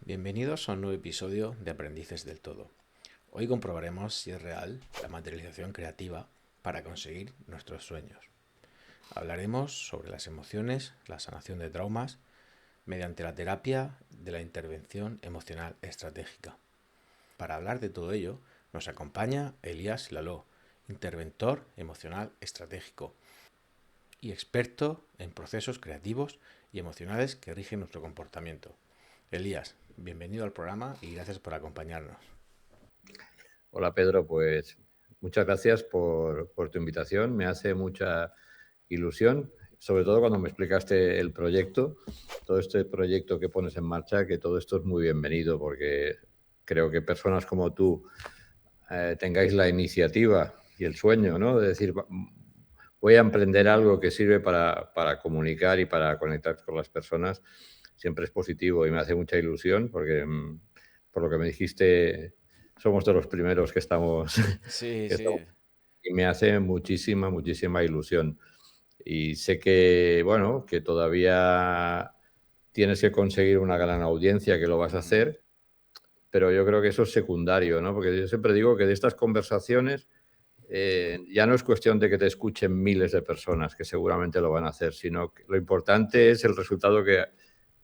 Bienvenidos a un nuevo episodio de Aprendices del Todo. Hoy comprobaremos si es real la materialización creativa para conseguir nuestros sueños. Hablaremos sobre las emociones, la sanación de traumas, mediante la terapia de la intervención emocional estratégica. Para hablar de todo ello, nos acompaña Elías Laló, interventor emocional estratégico y experto en procesos creativos y emocionales que rigen nuestro comportamiento. Elías, bienvenido al programa y gracias por acompañarnos. Hola Pedro, pues muchas gracias por tu invitación. Me hace mucha ilusión, sobre todo cuando me explicaste el proyecto, todo este proyecto que pones en marcha, que todo esto es muy bienvenido porque creo que personas como tú tengáis la iniciativa y el sueño, ¿no? De decir, voy a emprender algo que sirve para comunicar y para conectar con las personas, siempre es positivo y me hace mucha ilusión porque, por lo que me dijiste, somos de los primeros que estamos, Sí, que estamos sí. y me hace muchísima ilusión. Y sé que, bueno, que todavía tienes que conseguir una gran audiencia, que lo vas a Ujú. hacer, pero yo creo que eso es secundario, ¿no? Porque yo siempre digo que de estas conversaciones ya no es cuestión de que te escuchen miles de personas, que seguramente lo van a hacer, sino que lo importante es el resultado que,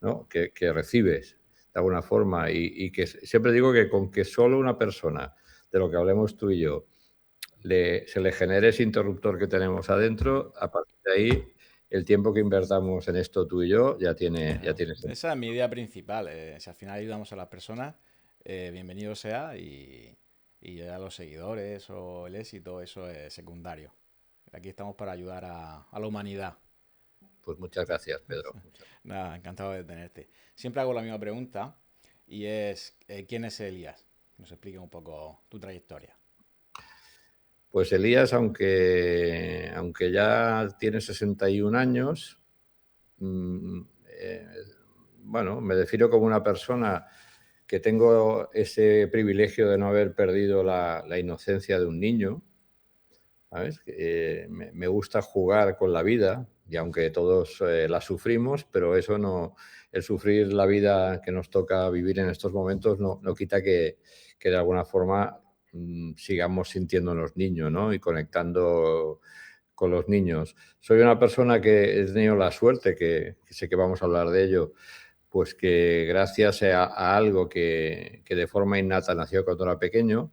¿no? que recibes de alguna forma. Y que siempre digo que con que solo una persona, de lo que hablemos tú y yo, se le genere ese interruptor que tenemos adentro, a partir de ahí, el tiempo que invertamos en esto tú y yo ya Claro. tiene sentido. Esa es mi idea principal. Si al final ayudamos a las personas, bienvenido sea y ya los seguidores o el éxito, eso es secundario. Aquí estamos para ayudar a la humanidad. Pues muchas gracias, Pedro. Nada, encantado de tenerte. Siempre hago la misma pregunta y es, ¿quién es Elías? Nos explique un poco tu trayectoria. Pues Elías, aunque ya tiene 61 años, mm, eh, bueno, me defino como una persona que tengo ese privilegio de no haber perdido la inocencia de un niño, ¿sabes? Me gusta jugar con la vida y aunque todos la sufrimos, pero eso no, el sufrir la vida que nos toca vivir en estos momentos no quita que de alguna forma sigamos sintiéndonos niños, ¿no? Y conectando con los niños. Soy una persona que he tenido la suerte, que sé que vamos a hablar de ello, pues que gracias a algo que de forma innata nació cuando era pequeño,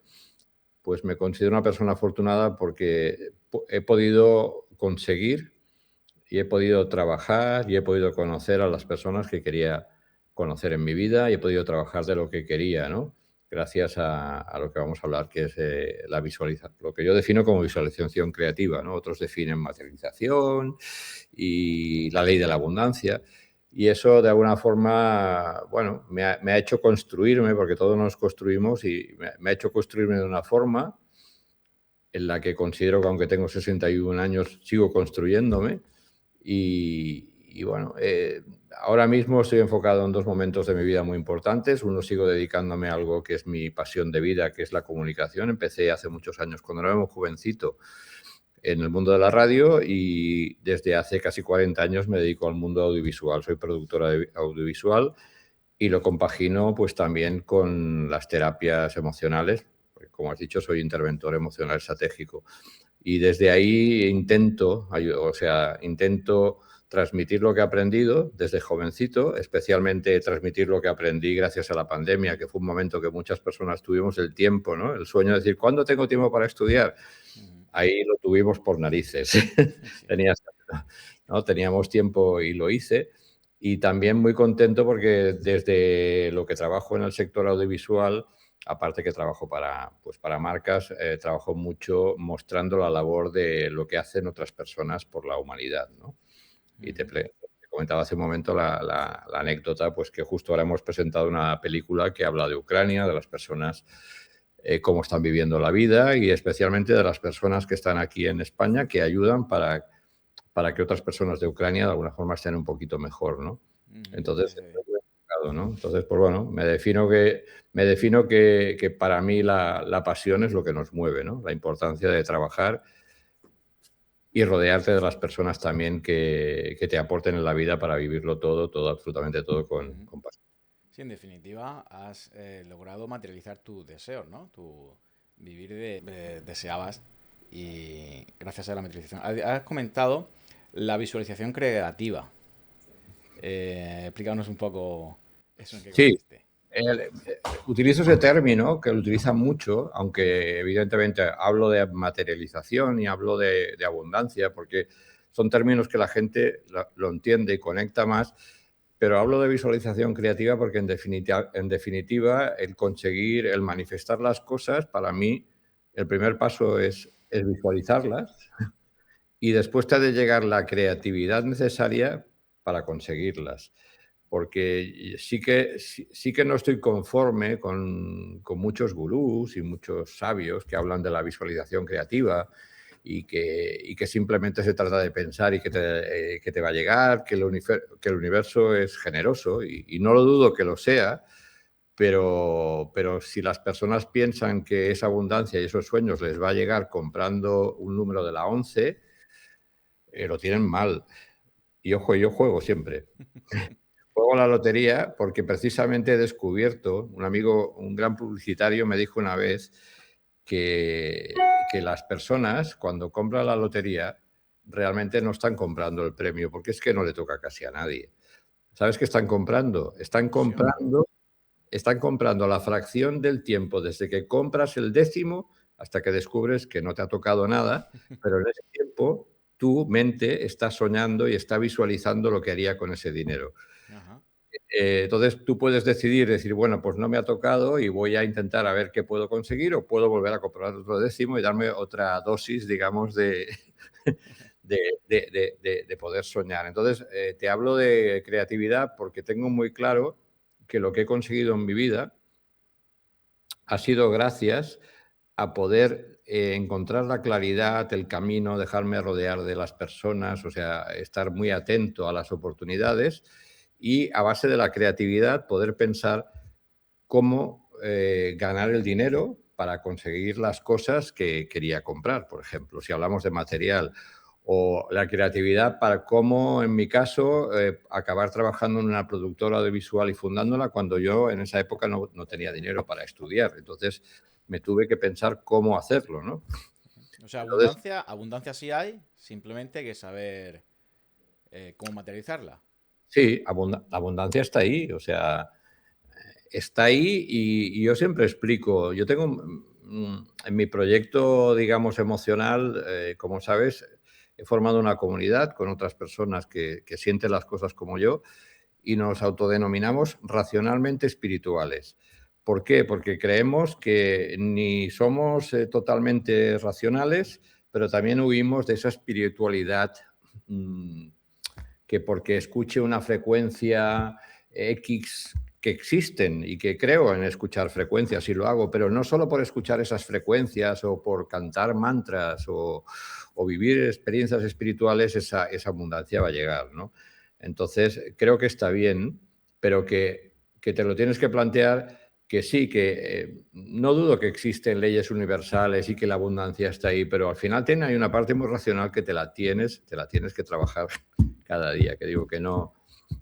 pues me considero una persona afortunada porque he podido conseguir y he podido trabajar y he podido conocer a las personas que quería conocer en mi vida y he podido trabajar de lo que quería, ¿no? Gracias a lo que vamos a hablar, que es la visualización, lo que yo defino como visualización creativa, ¿no? Otros definen materialización y la ley de la abundancia. Y eso, de alguna forma, bueno, me ha hecho construirme, porque todos nos construimos, y me ha hecho construirme de una forma en la que considero que, aunque tengo 61 años, sigo construyéndome. Y bueno, ahora mismo estoy enfocado en dos momentos de mi vida muy importantes. Uno, sigo dedicándome a algo que es mi pasión de vida, que es la comunicación. Empecé hace muchos años, cuando era muy jovencito, en el mundo de la radio, y desde hace casi 40 años me dedico al mundo audiovisual. Soy productora audiovisual y lo compagino pues también con las terapias emocionales, porque, como has dicho, soy interventor emocional estratégico. Y desde ahí intento transmitir lo que he aprendido desde jovencito, especialmente transmitir lo que aprendí gracias a la pandemia, que fue un momento que muchas personas tuvimos el tiempo, ¿no? El sueño de decir, ¿cuándo tengo tiempo para estudiar? Ujú. Ahí lo tuvimos por narices. Sí. Tenías, ¿no? Teníamos tiempo y lo hice. Y también muy contento porque desde lo que trabajo en el sector audiovisual, aparte que trabajo pues para marcas, trabajo mucho mostrando la labor de lo que hacen otras personas por la humanidad, ¿no? Y Ujú. te comentaba hace un momento la anécdota, pues que justo ahora hemos presentado una película que habla de Ucrania, de las personas, cómo están viviendo la vida, y especialmente de las personas que están aquí en España, que ayudan para que otras personas de Ucrania de alguna forma estén un poquito mejor, ¿no? Ujú. Sí, Entonces, sí. estoy muy enfocado, ¿no? Entonces, pues bueno, me defino que para mí la pasión es lo que nos mueve, ¿no? La importancia de trabajar y rodearte de las personas también que te aporten en la vida para vivirlo todo, absolutamente todo Ujú. con pasión. Sí, en definitiva, has logrado materializar tus deseos, ¿no? Tu vivir deseabas y gracias a la materialización. Has comentado la visualización creativa. Explícanos un poco eso en qué Sí, consiste. utilizo ese término que lo utilizan mucho, aunque evidentemente hablo de materialización y hablo de abundancia, porque son términos que la gente lo entiende y conecta más, pero hablo de visualización creativa porque en definitiva el conseguir, el manifestar las cosas, para mí el primer paso es visualizarlas y después te ha de llegar la creatividad necesaria para conseguirlas. Porque sí que no estoy conforme con muchos gurús y muchos sabios que hablan de la visualización creativa y que simplemente se trata de pensar y que te va a llegar, que el universo es generoso y no lo dudo que lo sea, pero si las personas piensan que esa abundancia y esos sueños les va a llegar comprando un número de la 11, lo tienen mal. Y ojo, yo juego siempre. Juego a la lotería porque precisamente he descubierto, un amigo, un gran publicitario me dijo una vez que, que las personas cuando compran la lotería realmente no están comprando el premio porque es que no le toca casi a nadie. ¿Sabes qué están comprando? Ilusión. Están comprando la fracción del tiempo desde que compras el décimo hasta que descubres que no te ha tocado nada, pero en ese tiempo tu mente está soñando y está visualizando lo que haría con ese dinero. Ajá. Entonces tú puedes decidir, decir, bueno, pues no me ha tocado y voy a intentar a ver qué puedo conseguir o puedo volver a comprar otro décimo y darme otra dosis, digamos, de poder soñar. Entonces, te hablo de creatividad porque tengo muy claro que lo que he conseguido en mi vida ha sido gracias a poder encontrar la claridad, el camino, dejarme rodear de las personas, o sea, estar muy atento a las oportunidades y a base de la creatividad poder pensar cómo ganar el dinero para conseguir las cosas que quería comprar, por ejemplo, si hablamos de material, o la creatividad para cómo, en mi caso, acabar trabajando en una productora audiovisual y fundándola cuando yo en esa época no tenía dinero para estudiar. Entonces, me tuve que pensar cómo hacerlo, ¿no? O sea, Entonces, abundancia sí hay, simplemente hay que saber cómo materializarla. sí, la abundancia está ahí, o sea, está ahí y yo siempre explico, yo tengo en mi proyecto, digamos, emocional, como sabes, he formado una comunidad con otras personas que sienten las cosas como yo y nos autodenominamos racionalmente espirituales. ¿Por qué? Porque creemos que ni somos totalmente racionales, pero también huimos de esa espiritualidad mmm, que porque escuche una frecuencia X que existen y que creo en escuchar frecuencias y lo hago, pero no solo por escuchar esas frecuencias o por cantar mantras o vivir experiencias espirituales, esa abundancia va a llegar, ¿no? Entonces, creo que está bien, pero que te lo tienes que plantear que sí, que no dudo que existen leyes universales y que la abundancia está ahí, pero al final hay una parte muy racional que te la tienes que trabajar cada día, que digo que no,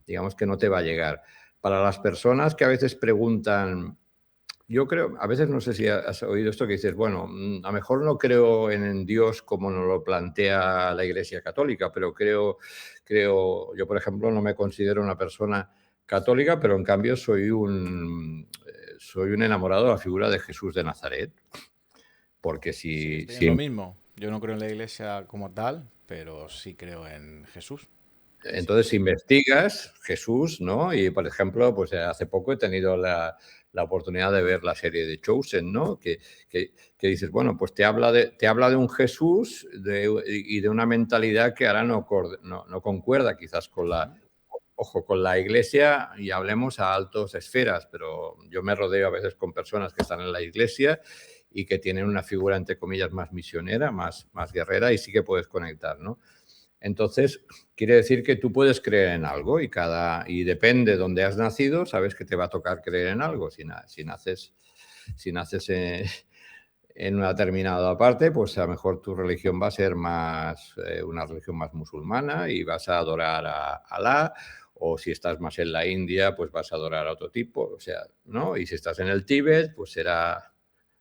digamos que no te va a llegar. Para las personas que a veces preguntan, yo creo, a veces no sé si has oído esto que dices, bueno, a lo mejor no creo en Dios como nos lo plantea la Iglesia Católica, pero yo por ejemplo no me considero una persona católica, pero en cambio soy un enamorado de la figura de Jesús de Nazaret, porque Sí, si, estoy en lo si mismo. Yo no creo en la iglesia como tal, pero sí creo en Jesús. Sí, sí. entonces investigas Jesús, ¿no? Y, por ejemplo, pues hace poco he tenido la oportunidad de ver la serie de Chosen, ¿no? Que dices, bueno, pues te habla de un Jesús y de una mentalidad que ahora no concuerda quizás Ujú. con la iglesia y hablemos a altas esferas, pero yo me rodeo a veces con personas que están en la iglesia y que tienen una figura, entre comillas, más misionera, más guerrera y sí que puedes conectar, ¿no? Entonces, quiere decir que tú puedes creer en algo y depende de dónde has nacido, sabes que te va a tocar creer en algo. Si naces en una determinada parte, pues a lo mejor tu religión va a ser más una religión más musulmana y vas a adorar a Alá o si estás más en la India, pues vas a adorar a otro tipo, o sea, ¿no? Y si estás en el Tíbet, pues será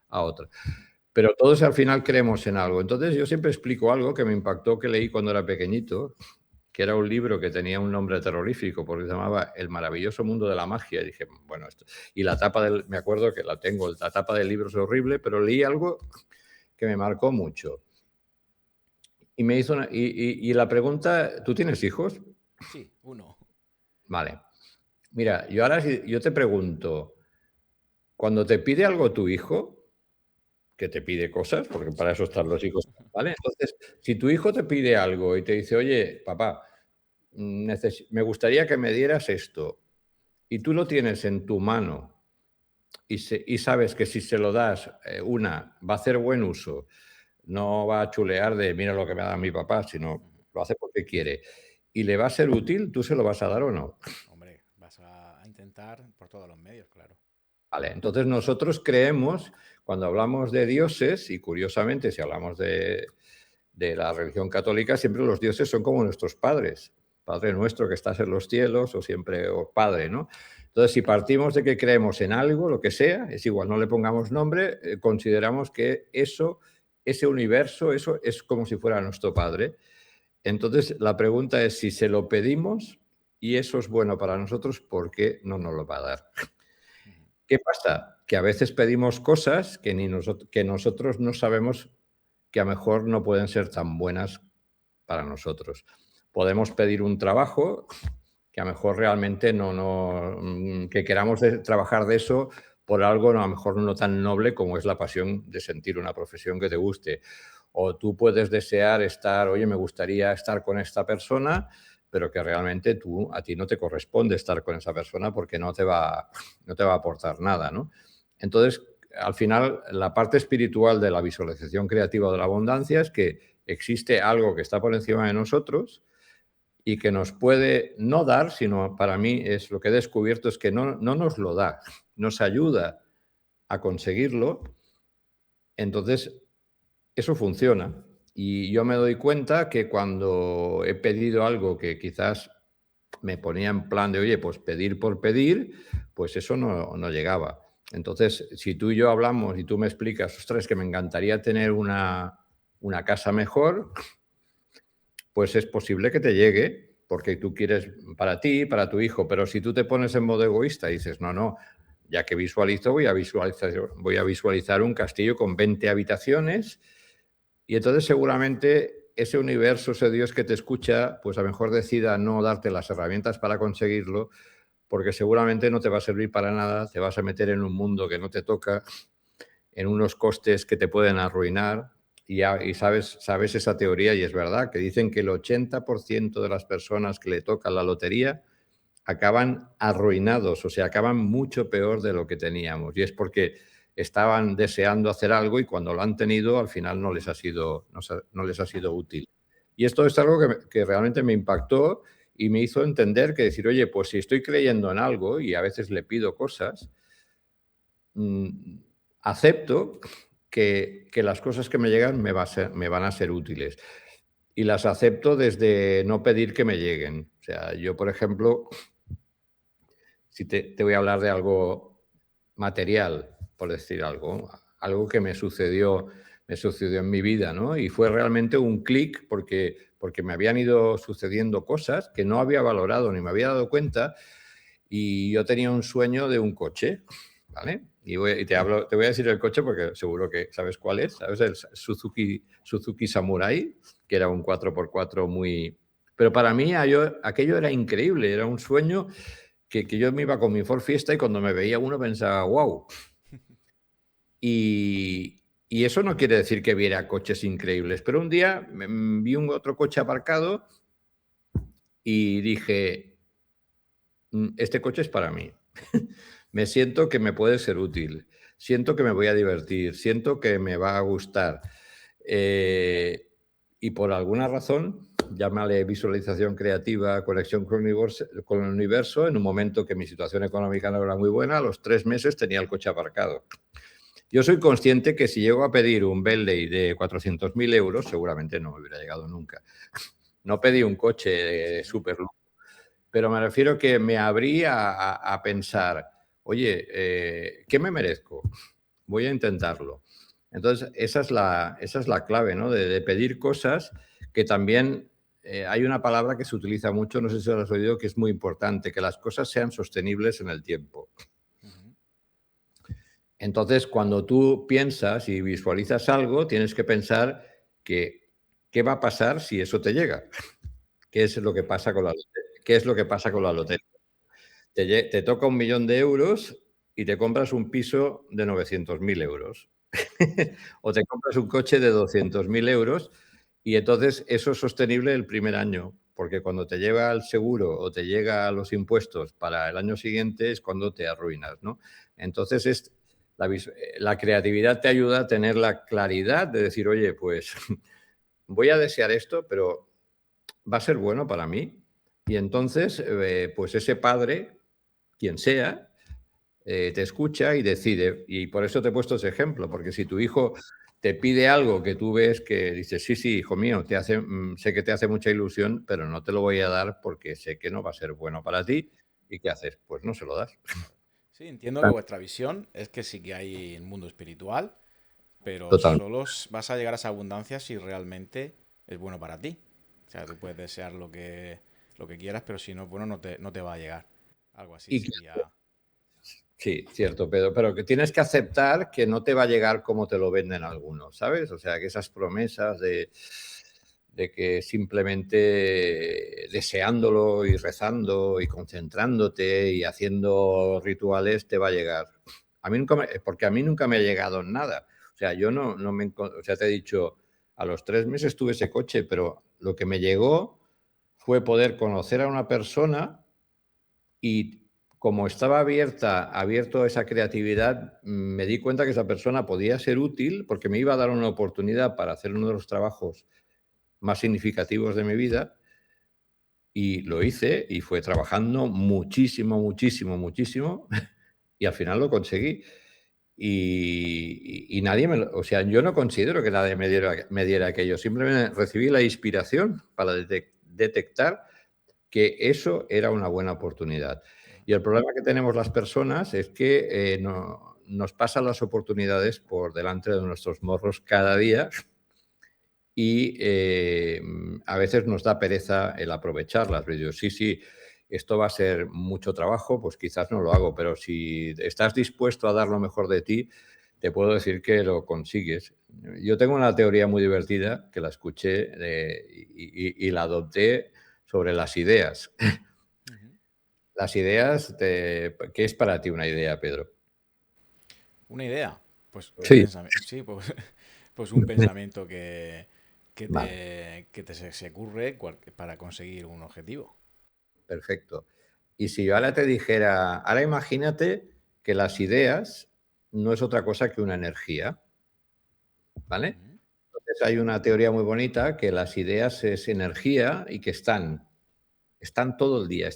a otro. Pero todos al final creemos en algo. Entonces yo siempre explico algo que me impactó, que leí cuando era pequeñito, que era un libro que tenía un nombre terrorífico porque se llamaba El maravilloso mundo de la magia. Y dije, bueno, esto... Y la tapa del... Me acuerdo que la tengo, la tapa del libro es horrible, pero leí algo que me marcó mucho. Y me hizo y la pregunta, ¿tú tienes hijos? Sí, uno. Vale. Mira, yo ahora yo te pregunto, cuando te pide algo tu hijo, que te pide cosas, porque para eso están los hijos, ¿vale? Entonces, si tu hijo te pide algo y te dice, oye, papá, me gustaría que me dieras esto, y tú lo tienes en tu mano y sabes que si se lo das, va a hacer buen uso, no va a chulear de mira lo que me ha dado mi papá, sino lo hace porque quiere, y le va a ser útil, ¿tú se lo vas a dar o no? Hombre, vas a intentar por todos los medios, claro. Vale, entonces nosotros creemos, cuando hablamos de dioses, y curiosamente si hablamos de la religión católica, siempre los dioses son como nuestros padres. Padre nuestro que estás en los cielos, o siempre, o Padre, ¿no? Entonces, si partimos de que creemos en algo, lo que sea, es igual, no le pongamos nombre, consideramos que eso, ese universo, eso es como si fuera nuestro Padre. Entonces, la pregunta es, si se lo pedimos y eso es bueno para nosotros, ¿por qué no nos lo va a dar? ¿Qué pasa? Que a veces pedimos cosas que, que nosotros no sabemos que a lo mejor no pueden ser tan buenas para nosotros. Podemos pedir un trabajo que a lo mejor realmente que queramos trabajar de eso por algo a lo mejor no tan noble como es la pasión de sentir una profesión que te guste. O tú puedes desear oye, me gustaría estar con esta persona, pero que realmente a ti no te corresponde estar con esa persona porque no te va a aportar nada, ¿no? Entonces, al final, la parte espiritual de la visualización creativa de la abundancia es que existe algo que está por encima de nosotros y que nos puede no dar, sino para mí es lo que he descubierto es que no nos lo da, nos ayuda a conseguirlo. Entonces, eso funciona. Y yo me doy cuenta que cuando he pedido algo que quizás me ponía en plan de, oye, pues pedir por pedir, pues eso no llegaba. Entonces, si tú y yo hablamos y tú me explicas, ostras, que me encantaría tener una casa mejor, pues es posible que te llegue, porque tú quieres para ti, para tu hijo, pero si tú te pones en modo egoísta y dices, no, ya que visualizo, voy a visualizar un castillo con 20 habitaciones, y entonces seguramente ese universo, ese Dios que te escucha, pues a lo mejor decida no darte las herramientas para conseguirlo, porque seguramente no te va a servir para nada, te vas a meter en un mundo que no te toca, en unos costes que te pueden arruinar, y sabes esa teoría, y es verdad, que dicen que el 80% de las personas que le tocan la lotería acaban arruinados, o sea, acaban mucho peor de lo que teníamos, y es porque estaban deseando hacer algo y cuando lo han tenido, al final no les ha sido útil. Y esto es algo que realmente me impactó y me hizo entender que decir, oye, pues si estoy creyendo en algo y a veces le pido cosas, acepto que las cosas que me llegan me van a ser útiles. Y las acepto desde no pedir que me lleguen. O sea, yo, por ejemplo, si te voy a hablar de algo material, por decir algo que me sucedió en mi vida, ¿no? Y fue realmente un clic porque me habían ido sucediendo cosas que no había valorado ni me había dado cuenta, y yo tenía un sueño de un coche, ¿vale? Y te voy a decir el coche porque seguro que sabes cuál es, ¿sabes? El Suzuki Samurai, que era un 4x4 muy... Pero para mí aquello era increíble, era un sueño que yo me iba con mi Ford Fiesta y cuando me veía uno pensaba, wow. Y eso no quiere decir que viera coches increíbles, pero un día vi un otro coche aparcado y dije, este coche es para mí. Me siento que me puede ser útil, siento que me voy a divertir, siento que me va a gustar. Y por alguna razón, llámale visualización creativa, conexión con el universo, en un momento que mi situación económica no era muy buena, a los 3 meses tenía el coche aparcado. Yo soy consciente que si llego a pedir un Bentley de 400.000 euros, seguramente no me hubiera llegado nunca. No pedí un coche súper lujo. pero me refiero que me abrí a pensar, oye, ¿qué me merezco? Voy a intentarlo. Entonces, esa es la clave, ¿no? De pedir cosas que también hay una palabra que se utiliza mucho, no sé si lo has oído, que es muy importante, que las cosas sean sostenibles en el tiempo. Ujú. Entonces, cuando tú piensas y visualizas algo, tienes que pensar que qué va a pasar si eso te llega. ¿Qué es lo que pasa con la lotería? ¿Qué es lo que pasa con la Vale. lotería? Te toca 1.000.000 de euros y te compras un piso de 900.000 euros. Sí. O te compras un coche de 200.000 euros y entonces eso es sostenible el primer año, porque cuando te lleva el seguro o te llega los impuestos para el año siguiente es cuando te arruinas, ¿no? Entonces la creatividad te ayuda a tener la claridad de decir, oye, pues voy a desear esto, pero va a ser bueno para mí. Y entonces, pues ese padre, quien sea, te escucha y decide. Y por eso te he puesto ese ejemplo, porque si tu hijo te pide algo que tú ves que dices, sí, sí, hijo mío, sé que te hace mucha ilusión, pero no te lo voy a dar porque sé que no va a ser bueno para ti. ¿Y qué haces? Pues no se lo das. Claro. Sí, entiendo que vuestra visión es que sí que hay un mundo espiritual, pero Total. solo vas a llegar a esa abundancia si realmente es bueno para ti. O sea, tú puedes desear lo que quieras, pero si no es bueno, no te va a llegar. Algo así Y que sería. sí, cierto, pero que tienes que aceptar que no te va a llegar como te lo venden algunos, ¿sabes? O sea, que esas promesas de que simplemente deseándolo y rezando y concentrándote y haciendo rituales te va a llegar. Porque a mí nunca me ha llegado nada. O sea, yo no o sea, te he dicho, a los 3 meses tuve ese coche, pero lo que me llegó fue poder conocer a una persona y como estaba abierto a esa creatividad, me di cuenta que esa persona podía ser útil porque me iba a dar una oportunidad para hacer uno de los trabajos más significativos de mi vida y lo hice y fue trabajando muchísimo, muchísimo, muchísimo y al final lo conseguí. Y nadie o sea, yo no considero que nadie me diera aquello, simplemente recibí la inspiración para detectar que eso era una buena oportunidad. Y el problema que tenemos las personas es que nos pasan las oportunidades por delante de nuestros morros cada día y a veces nos da pereza el aprovecharlas. Yo, sí, sí, esto va a ser mucho trabajo, pues quizás no lo hago, pero si estás dispuesto a dar lo mejor de ti, te puedo decir que lo consigues. Yo tengo una teoría muy divertida que la escuché y la adopté sobre las ideas. Ujú. Las ideas, ¿qué es para ti una idea, Pedro? Una idea. Pues un Sí. pensamiento. Sí, pues, pues un pensamiento Vale, que te se ocurre para conseguir un objetivo. perfecto. Y si yo ahora te dijera, ahora imagínate que las ideas no es otra cosa que una energía, ¿vale? Ujú. Entonces hay una teoría muy bonita que las ideas es energía y que están todo el día. O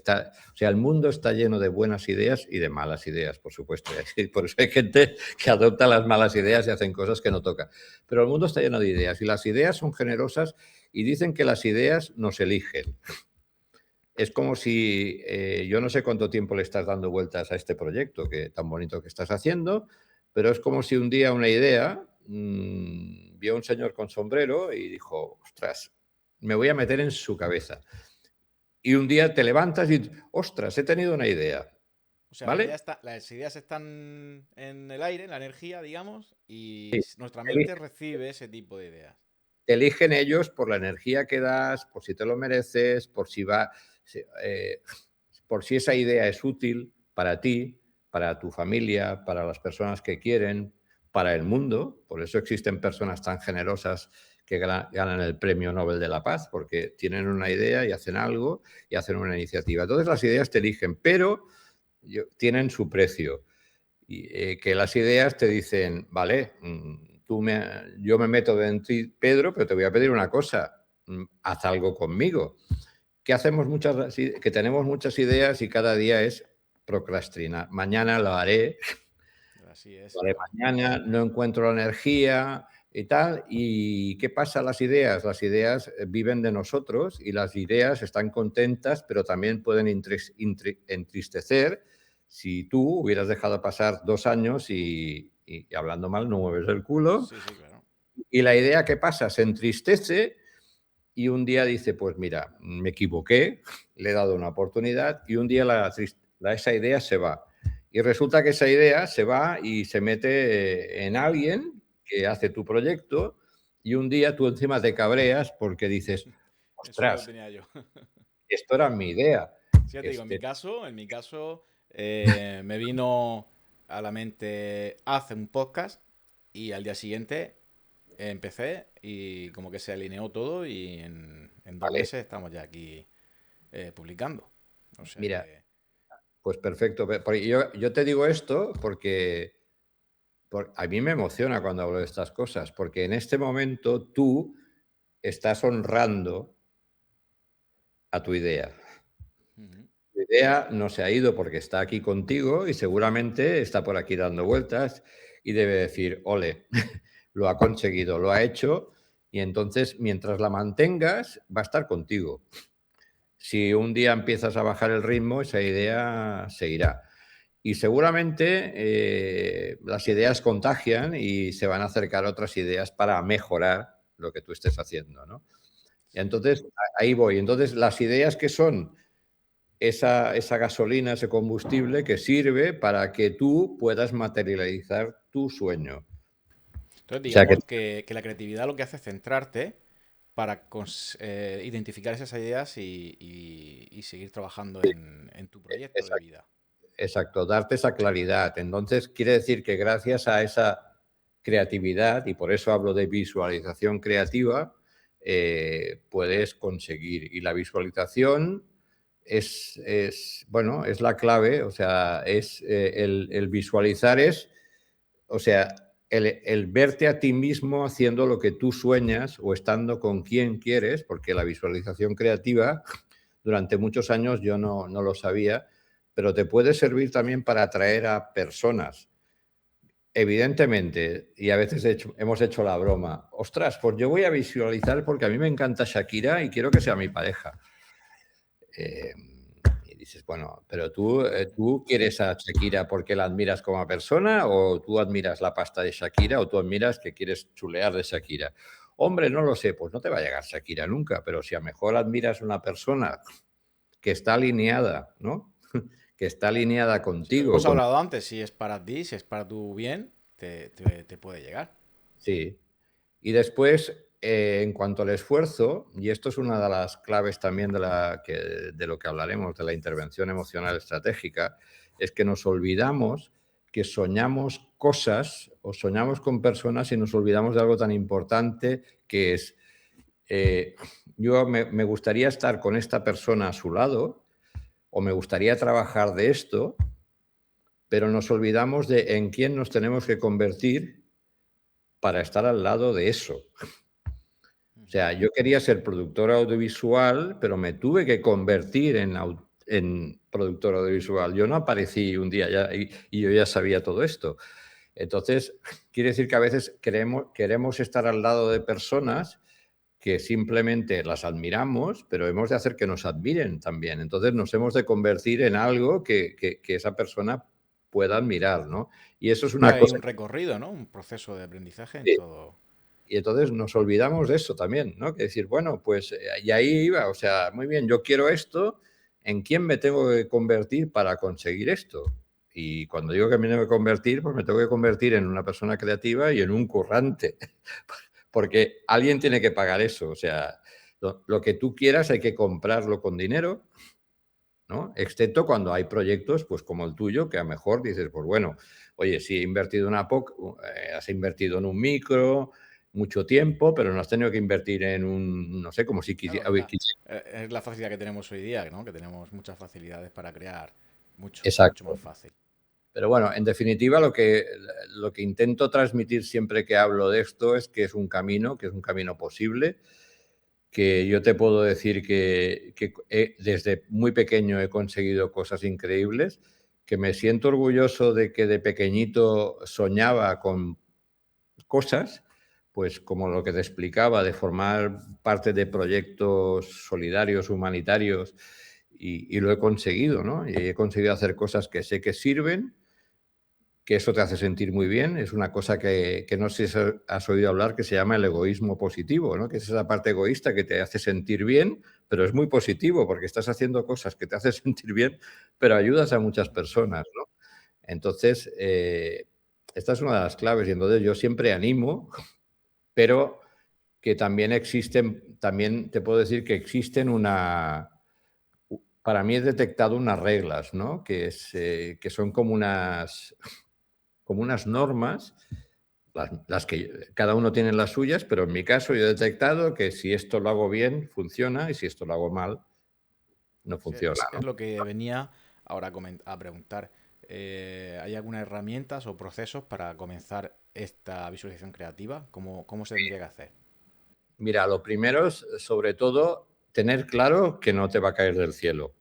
sea, el mundo está lleno de buenas ideas y de malas ideas, por supuesto. Y por eso hay gente que adopta las malas ideas y hacen cosas que no toca. Pero el mundo está lleno de ideas y las ideas son generosas y dicen que las ideas nos eligen. Es como si yo no sé cuánto tiempo le estás dando vueltas a este proyecto que tan bonito que estás haciendo, pero es como si un día una idea vio a un señor con sombrero y dijo, ostras, me voy a meter en su cabeza. Y un día te levantas y, ostras, he tenido una idea, O sea, ¿vale? las ideas están en el aire, en la energía, digamos, y Sí, nuestra eli- mente recibe ese tipo de ideas. te eligen ellos por la energía que das, por si te lo mereces, por si esa idea es útil para ti, para tu familia, para las personas que quieren, para el mundo. Por eso existen personas tan generosas que ganan el Premio Nobel de la Paz, porque tienen una idea y hacen algo y hacen una iniciativa. Entonces las ideas te eligen, pero tienen su precio. Y, que las ideas te dicen, vale, yo me meto en ti, Pedro, pero te voy a pedir una cosa, haz algo conmigo. Que hacemos que tenemos muchas ideas y cada día es procrastinar. Mañana lo haré, Así es, lo haré claro. mañana, no encuentro la energía, y tal. ¿Y qué pasa a las ideas? Las ideas viven de nosotros y las ideas están contentas, pero también pueden entristecer si tú hubieras dejado pasar 2 años y hablando mal, no mueves el culo. Sí, sí, claro. Y la idea, ¿qué pasa? Se entristece y un día dice, pues mira, me equivoqué, le he dado una oportunidad y un día esa idea se va. Y resulta que esa idea se va y se mete en alguien que hace tu proyecto y un día tú encima te cabreas porque dices, Eso lo ostras, tenía yo. esto era mi idea. Sí, ya te digo, Este, en mi caso me vino a la mente hace un podcast y al día siguiente empecé y como que se alineó todo y en dos vale, meses estamos ya aquí publicando. O sea mira, que... pues perfecto. Porque yo te digo esto porque a mí me emociona cuando hablo de estas cosas, porque en este momento tú estás honrando a tu idea. Ujú. Tu idea no se ha ido porque está aquí contigo y seguramente está por aquí dando vueltas y debe decir, ole, lo ha conseguido, lo ha hecho y entonces mientras la mantengas va a estar contigo. Si un día empiezas a bajar el ritmo, esa idea se irá. Y seguramente las ideas contagian y se van a acercar otras ideas para mejorar lo que tú estés haciendo, ¿no? Y Sí. entonces, ahí voy. Entonces, las ideas que son esa gasolina, ese combustible que sirve para que tú puedas materializar tu sueño. Entonces, O sea que, digamos que la creatividad lo que hace es centrarte para identificar esas ideas y seguir trabajando en tu proyecto de exacto, vida. exacto, darte esa claridad. Entonces, quiere decir que gracias a esa creatividad, y por eso hablo de visualización creativa, puedes conseguir. Y la visualización bueno, es la clave, o sea, el visualizar es, o sea, el verte a ti mismo haciendo lo que tú sueñas o estando con quien quieres, porque la visualización creativa, durante muchos años yo no lo sabía, pero te puede servir también para atraer a personas. Evidentemente, y a veces hemos hecho la broma, ostras, pues yo voy a visualizar porque a mí me encanta Shakira y quiero que sea mi pareja. Eh, y dices, bueno, pero tú quieres a Shakira porque la admiras como persona o tú admiras la pasta de Shakira o tú admiras que quieres chulear de Shakira. Hombre, no lo sé, pues no te va a llegar Shakira nunca, pero si a lo mejor admiras una persona que está alineada, ¿no? Que está alineada Sí, lo contigo, hemos hablado antes, si es para ti, si es para tu bien, te puede llegar. sí. Y después, en cuanto al esfuerzo, y esto es una de las claves también de lo que hablaremos, de la intervención emocional estratégica, es que nos olvidamos que soñamos cosas o soñamos con personas y nos olvidamos de algo tan importante que es, eh, yo me gustaría estar con esta persona a su lado o me gustaría trabajar de esto, pero nos olvidamos de en quién nos tenemos que convertir para estar al lado de eso. O sea, yo quería ser productor audiovisual, pero me tuve que convertir en productor audiovisual. Yo no aparecí un día ya y yo ya sabía todo esto. Entonces, quiere decir que a veces queremos estar al lado de personas que simplemente las admiramos, pero hemos de hacer que nos admiren también. Entonces, nos hemos de convertir en algo que esa persona pueda admirar, ¿no? Y eso es Sí, una hay cosa un recorrido, ¿no? Un proceso de aprendizaje en que todo. y entonces nos olvidamos de eso también, ¿no? Que decir, bueno, pues y ahí iba, o sea, muy bien, yo quiero esto, ¿en quién me tengo que convertir para conseguir esto? Y cuando digo que me tengo que convertir, pues me tengo que convertir en una persona creativa y en un currante, porque alguien tiene que pagar eso, o sea, lo que tú quieras hay que comprarlo con dinero, ¿no? Excepto cuando hay proyectos, pues como el tuyo, que a lo mejor dices, pues bueno, oye, sí he invertido has invertido en un micro, mucho tiempo, pero no has tenido que invertir en un, no sé, como si Claro, quisiera. es la facilidad que tenemos hoy día, ¿no? Que tenemos muchas facilidades para crear mucho, mucho más Exacto. fácil. Pero bueno, en definitiva, lo que intento transmitir siempre que hablo de esto es que es un camino posible, que yo te puedo decir que desde muy pequeño he conseguido cosas increíbles, que me siento orgulloso de que de pequeñito soñaba con cosas, pues como lo que te explicaba, de formar parte de proyectos solidarios, humanitarios, y lo he conseguido, ¿no? Y he conseguido hacer cosas que sé que sirven, que eso te hace sentir muy bien. Es una cosa que no sé si has oído hablar, que se llama el egoísmo positivo, ¿no? Que es esa parte egoísta que te hace sentir bien, pero es muy positivo porque estás haciendo cosas que te hacen sentir bien, pero ayudas a muchas personas, ¿no? Entonces, esta es una de las claves y entonces yo siempre animo, pero que también existen, también te puedo decir que existen para mí he detectado unas reglas, ¿no? Que son como unas normas, las que cada uno tiene las suyas, pero en mi caso yo he detectado que si esto lo hago bien, funciona, y si esto lo hago mal, no Sí, funciona, es ¿no? lo que venía ahora a preguntar. ¿Hay algunas herramientas o procesos para comenzar esta visualización creativa? ¿Cómo se tendría que hacer? Mira, lo primero es, sobre todo, tener claro que no te va a caer del cielo.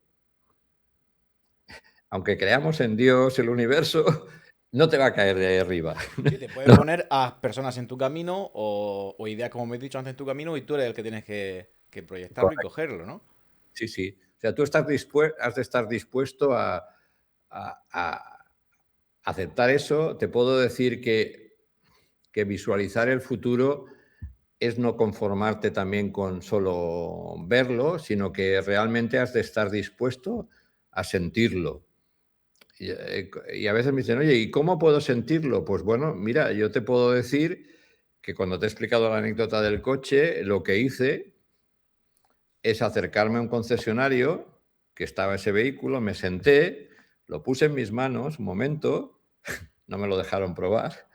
Aunque creamos en Dios, el universo, no te va a caer de ahí arriba. Sí, te puede No, poner a personas en tu camino o ideas, como me he dicho antes, en tu camino y tú eres el que tienes que proyectarlo y correcto. cogerlo, ¿no? Sí, sí. O sea, tú has de estar dispuesto a aceptar eso. Te puedo decir que visualizar el futuro es no conformarte también con solo verlo, sino que realmente has de estar dispuesto a sentirlo. Y a veces me dicen, oye, ¿y cómo puedo sentirlo? Pues bueno, mira, yo te puedo decir que cuando te he explicado la anécdota del coche, lo que hice es acercarme a un concesionario que estaba ese vehículo, me senté, lo puse en mis manos un momento, no me lo dejaron probar,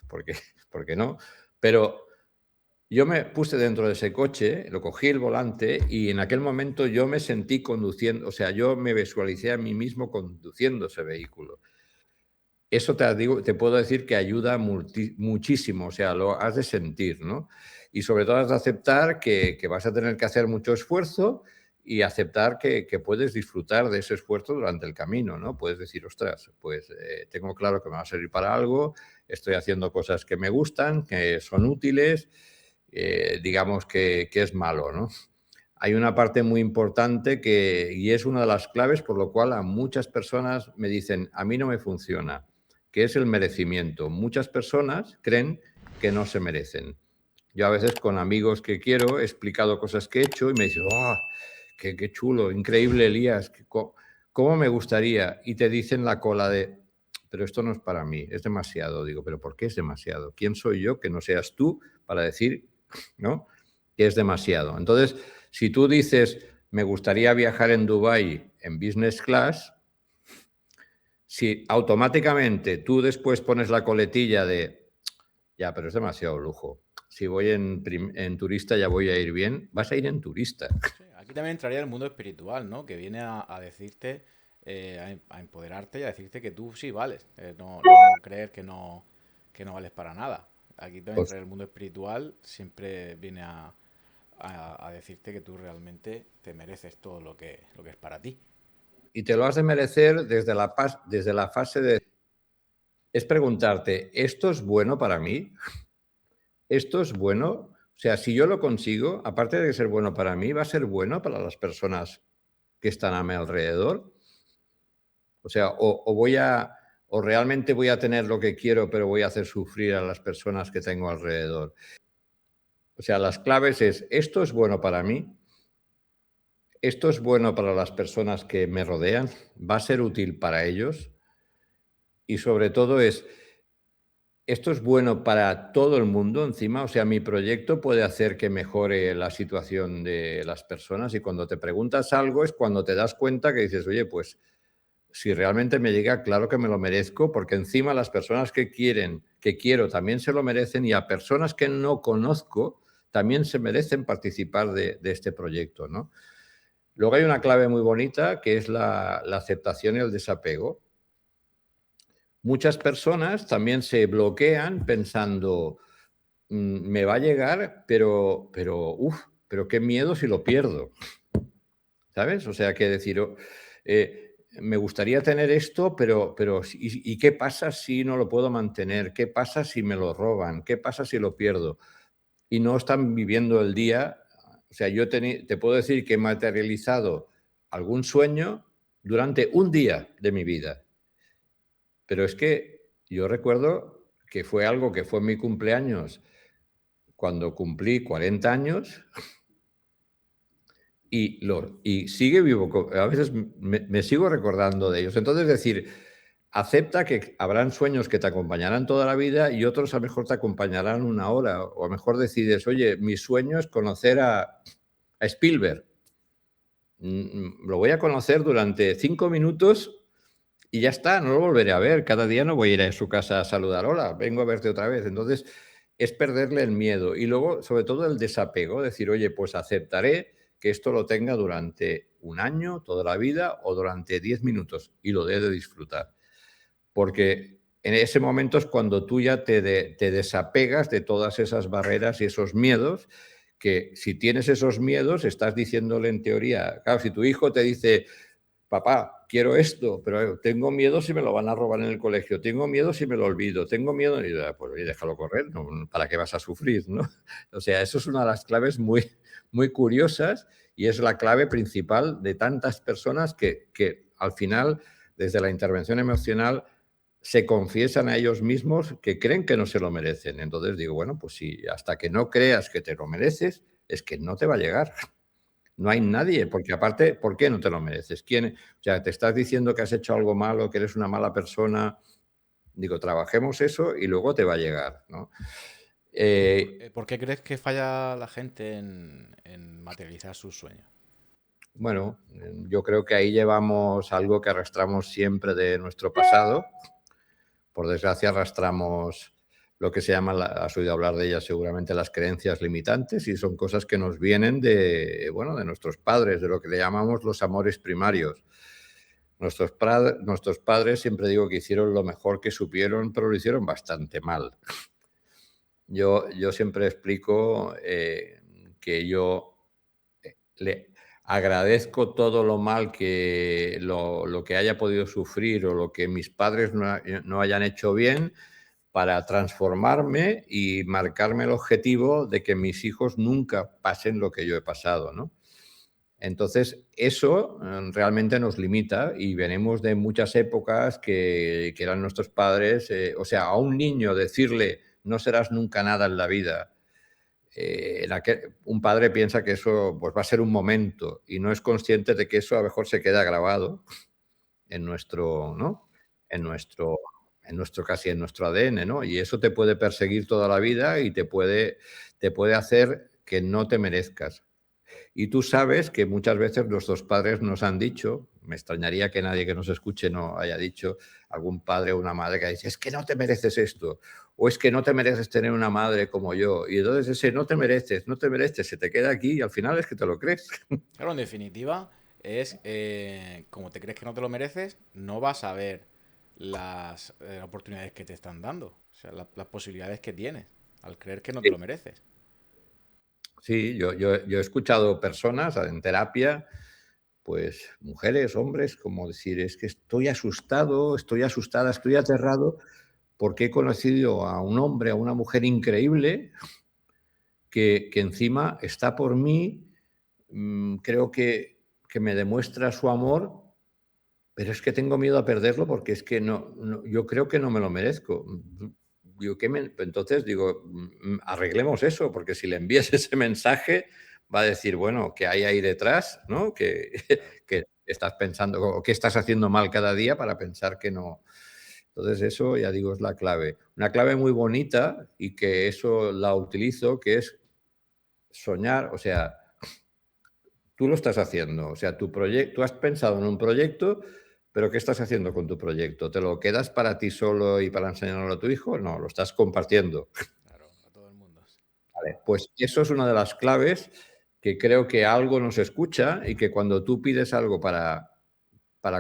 porque, porque no, pero yo me puse dentro de ese coche, lo cogí el volante y en aquel momento yo me sentí conduciendo, o sea, yo me visualicé a mí mismo conduciendo ese vehículo. Eso te digo, te puedo decir que ayuda muchísimo, o sea, lo has de sentir, ¿no? Y sobre todo has de aceptar que vas a tener que hacer mucho esfuerzo y aceptar que puedes disfrutar de ese esfuerzo durante el camino, ¿no? Puedes decir, ostras, pues tengo claro que me va a servir para algo, estoy haciendo cosas que me gustan, que son útiles, digamos que es malo, ¿no? Hay una parte muy importante y es una de las claves por lo cual a muchas personas me dicen, a mí no me funciona, que es el merecimiento. Muchas personas creen que no se merecen. Yo a veces con amigos que quiero he explicado cosas que he hecho y me dicen, ¡oh, qué chulo, increíble, Elías! ¿Cómo me gustaría? Y te dicen la cola de, pero esto no es para mí, es demasiado. Digo, ¿pero por qué es demasiado? ¿Quién soy yo que no seas tú para decir, ¿no?, que es demasiado? Entonces, si tú dices, me gustaría viajar en Dubái en business class, si automáticamente tú después pones la coletilla de, ya, pero es demasiado lujo. Si voy en turista ya voy a ir bien, vas a ir en turista. Sí, aquí también entraría el mundo espiritual, ¿no? Que viene a decirte, a empoderarte y a decirte que tú sí vales. No creer que no vales para nada. Aquí también Pues, entraría el mundo espiritual, siempre viene a decirte que tú realmente te mereces todo lo que es para ti. y te lo has de merecer desde la fase de... Es preguntarte, ¿esto es bueno para mí? ¿Esto es bueno? O sea, si yo lo consigo, aparte de ser bueno para mí, ¿va a ser bueno para las personas que están a mi alrededor? O sea, o realmente voy a tener lo que quiero, pero voy a hacer sufrir a las personas que tengo alrededor. O sea, las claves es, ¿esto es bueno para mí? ¿Esto es bueno para las personas que me rodean? ¿Va a ser útil para ellos? Y sobre todo es, ¿esto es bueno para todo el mundo encima? O sea, mi proyecto puede hacer que mejore la situación de las personas, y cuando te preguntas algo es cuando te das cuenta que dices, oye, pues si realmente me llega, claro que me lo merezco, porque encima las personas que quiero también se lo merecen, y a personas que no conozco también se merecen participar de este proyecto, ¿no? Luego hay una clave muy bonita que es la aceptación y el desapego. Muchas personas también se bloquean pensando, me va a llegar, pero qué miedo si lo pierdo, ¿sabes? O sea, que decir, me gustaría tener esto, pero ¿y qué pasa si no lo puedo mantener? ¿Qué pasa si me lo roban? ¿Qué pasa si lo pierdo? Y no están viviendo el día. O sea, yo te puedo decir que he materializado algún sueño durante un día de mi vida. Pero es que yo recuerdo que fue algo que fue en mi cumpleaños cuando cumplí 40 años y sigue vivo. A veces me sigo recordando de ellos. Entonces, es decir, acepta que habrán sueños que te acompañarán toda la vida y otros a lo mejor te acompañarán una hora. O a lo mejor decides, oye, mi sueño es conocer a Spielberg. Lo voy a conocer durante 5 minutos y ya está, no lo volveré a ver. Cada día no voy a ir a su casa a saludar, hola, vengo a verte otra vez. Entonces, es perderle el miedo. Y luego, sobre todo, el desapego, decir, oye, pues aceptaré que esto lo tenga durante un año, toda la vida, o durante 10 minutos y lo debe de disfrutar. Porque en ese momento es cuando tú ya te desapegas de todas esas barreras y esos miedos, que si tienes esos miedos, estás diciéndole en teoría, claro, si tu hijo te dice, papá, quiero esto, pero tengo miedo si me lo van a robar en el colegio, tengo miedo si me lo olvido, tengo miedo, y pues oye, déjalo correr, ¿no? ¿Para qué vas a sufrir, no? O sea, eso es una de las claves muy curiosas y es la clave principal de tantas personas que al final, desde la intervención emocional, se confiesan a ellos mismos que creen que no se lo merecen. Entonces digo, bueno, pues si hasta que no creas que te lo mereces, es que no te va a llegar. No hay nadie, porque aparte, ¿por qué no te lo mereces? ¿Quién? O sea, te estás diciendo que has hecho algo malo, que eres una mala persona. Digo, trabajemos eso y luego te va a llegar, ¿no? ¿Por qué crees que falla la gente en materializar sus sueños? Bueno, yo creo que ahí llevamos algo que arrastramos siempre de nuestro pasado. Por desgracia, arrastramos lo que se llama, has oído hablar de ellas seguramente, las creencias limitantes, y son cosas que nos vienen de, bueno, de nuestros padres, de lo que le llamamos los amores primarios. Nuestros padres, siempre digo que hicieron lo mejor que supieron, pero lo hicieron bastante mal. Yo siempre explico que yo le agradezco todo lo mal que lo que haya podido sufrir o lo que mis padres no hayan hecho bien, para transformarme y marcarme el objetivo de que mis hijos nunca pasen lo que yo he pasado, ¿no? Entonces, eso realmente nos limita y venimos de muchas épocas que eran nuestros padres. O sea, a un niño decirle no serás nunca nada en la vida, un padre piensa que eso pues, va a ser un momento y no es consciente de que eso a lo mejor se queda grabado en nuestro, ¿no? En nuestro, casi en nuestro ADN, ¿no? Y eso te puede perseguir toda la vida y te puede hacer que no te merezcas. Y tú sabes que muchas veces nuestros padres nos han dicho, me extrañaría que nadie que nos escuche no haya dicho, algún padre o una madre que dice, es que no te mereces esto, o es que no te mereces tener una madre como yo. Y entonces ese no te mereces, se te queda aquí y al final es que te lo crees. Claro, en definitiva, es como te crees que no te lo mereces, no vas a ver las oportunidades que te están dando, o sea, las posibilidades que tienes, al creer que no te lo mereces. Sí, yo he escuchado personas en terapia, pues mujeres, hombres, como decir, es que estoy asustado, estoy asustada, estoy aterrado, porque he conocido a un hombre, a una mujer increíble, que encima está por mí, creo que me demuestra su amor, pero es que tengo miedo a perderlo porque es que yo creo que no me lo merezco. Digo, entonces digo, arreglemos eso, porque si le envías ese mensaje, va a decir, bueno, ¿qué hay ahí detrás? ¿No? Que, Claro. que estás pensando, o qué estás haciendo mal cada día para pensar que no. Entonces, eso ya digo, es la clave. Una clave muy bonita y que eso la utilizo, que es soñar, o sea, tú lo estás haciendo, o sea, tú has pensado en un proyecto, pero ¿qué estás haciendo con tu proyecto? ¿Te lo quedas para ti solo y para enseñarlo a tu hijo? No, lo estás compartiendo. Claro, a todo el mundo. Vale, pues eso es una de las claves que creo que algo nos escucha y que cuando tú pides algo para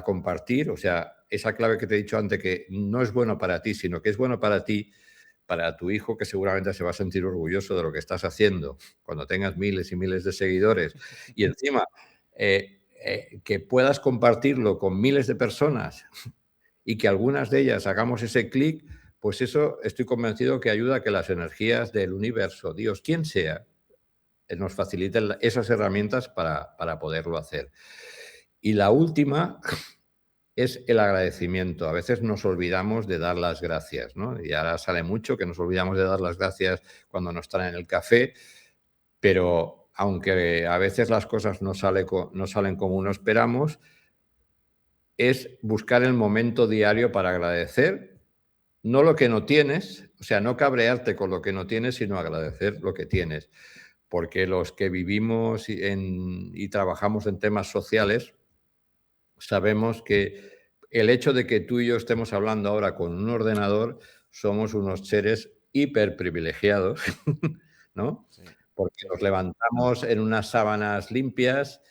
compartir, o sea, esa clave que te he dicho antes, que no es bueno para ti, sino que es bueno para ti, para tu hijo, que seguramente se va a sentir orgulloso de lo que estás haciendo cuando tengas miles y miles de seguidores. Y encima, que puedas compartirlo con miles de personas y que algunas de ellas hagamos ese clic, pues eso estoy convencido que ayuda a que las energías del universo, Dios, quien sea, nos faciliten esas herramientas para poderlo hacer. Y la última es el agradecimiento. A veces nos olvidamos de dar las gracias, ¿no? Y ahora sale mucho que nos olvidamos de dar las gracias cuando nos traen en el café, pero aunque a veces las cosas no salen como uno esperamos, es buscar el momento diario para agradecer, no lo que no tienes, o sea, no cabrearte con lo que no tienes, sino agradecer lo que tienes. Porque los que vivimos y trabajamos en temas sociales, sabemos que el hecho de que tú y yo estemos hablando ahora con un ordenador, somos unos seres hiperprivilegiados, ¿no? Sí, Porque sí, nos sí. levantamos en unas sábanas limpias,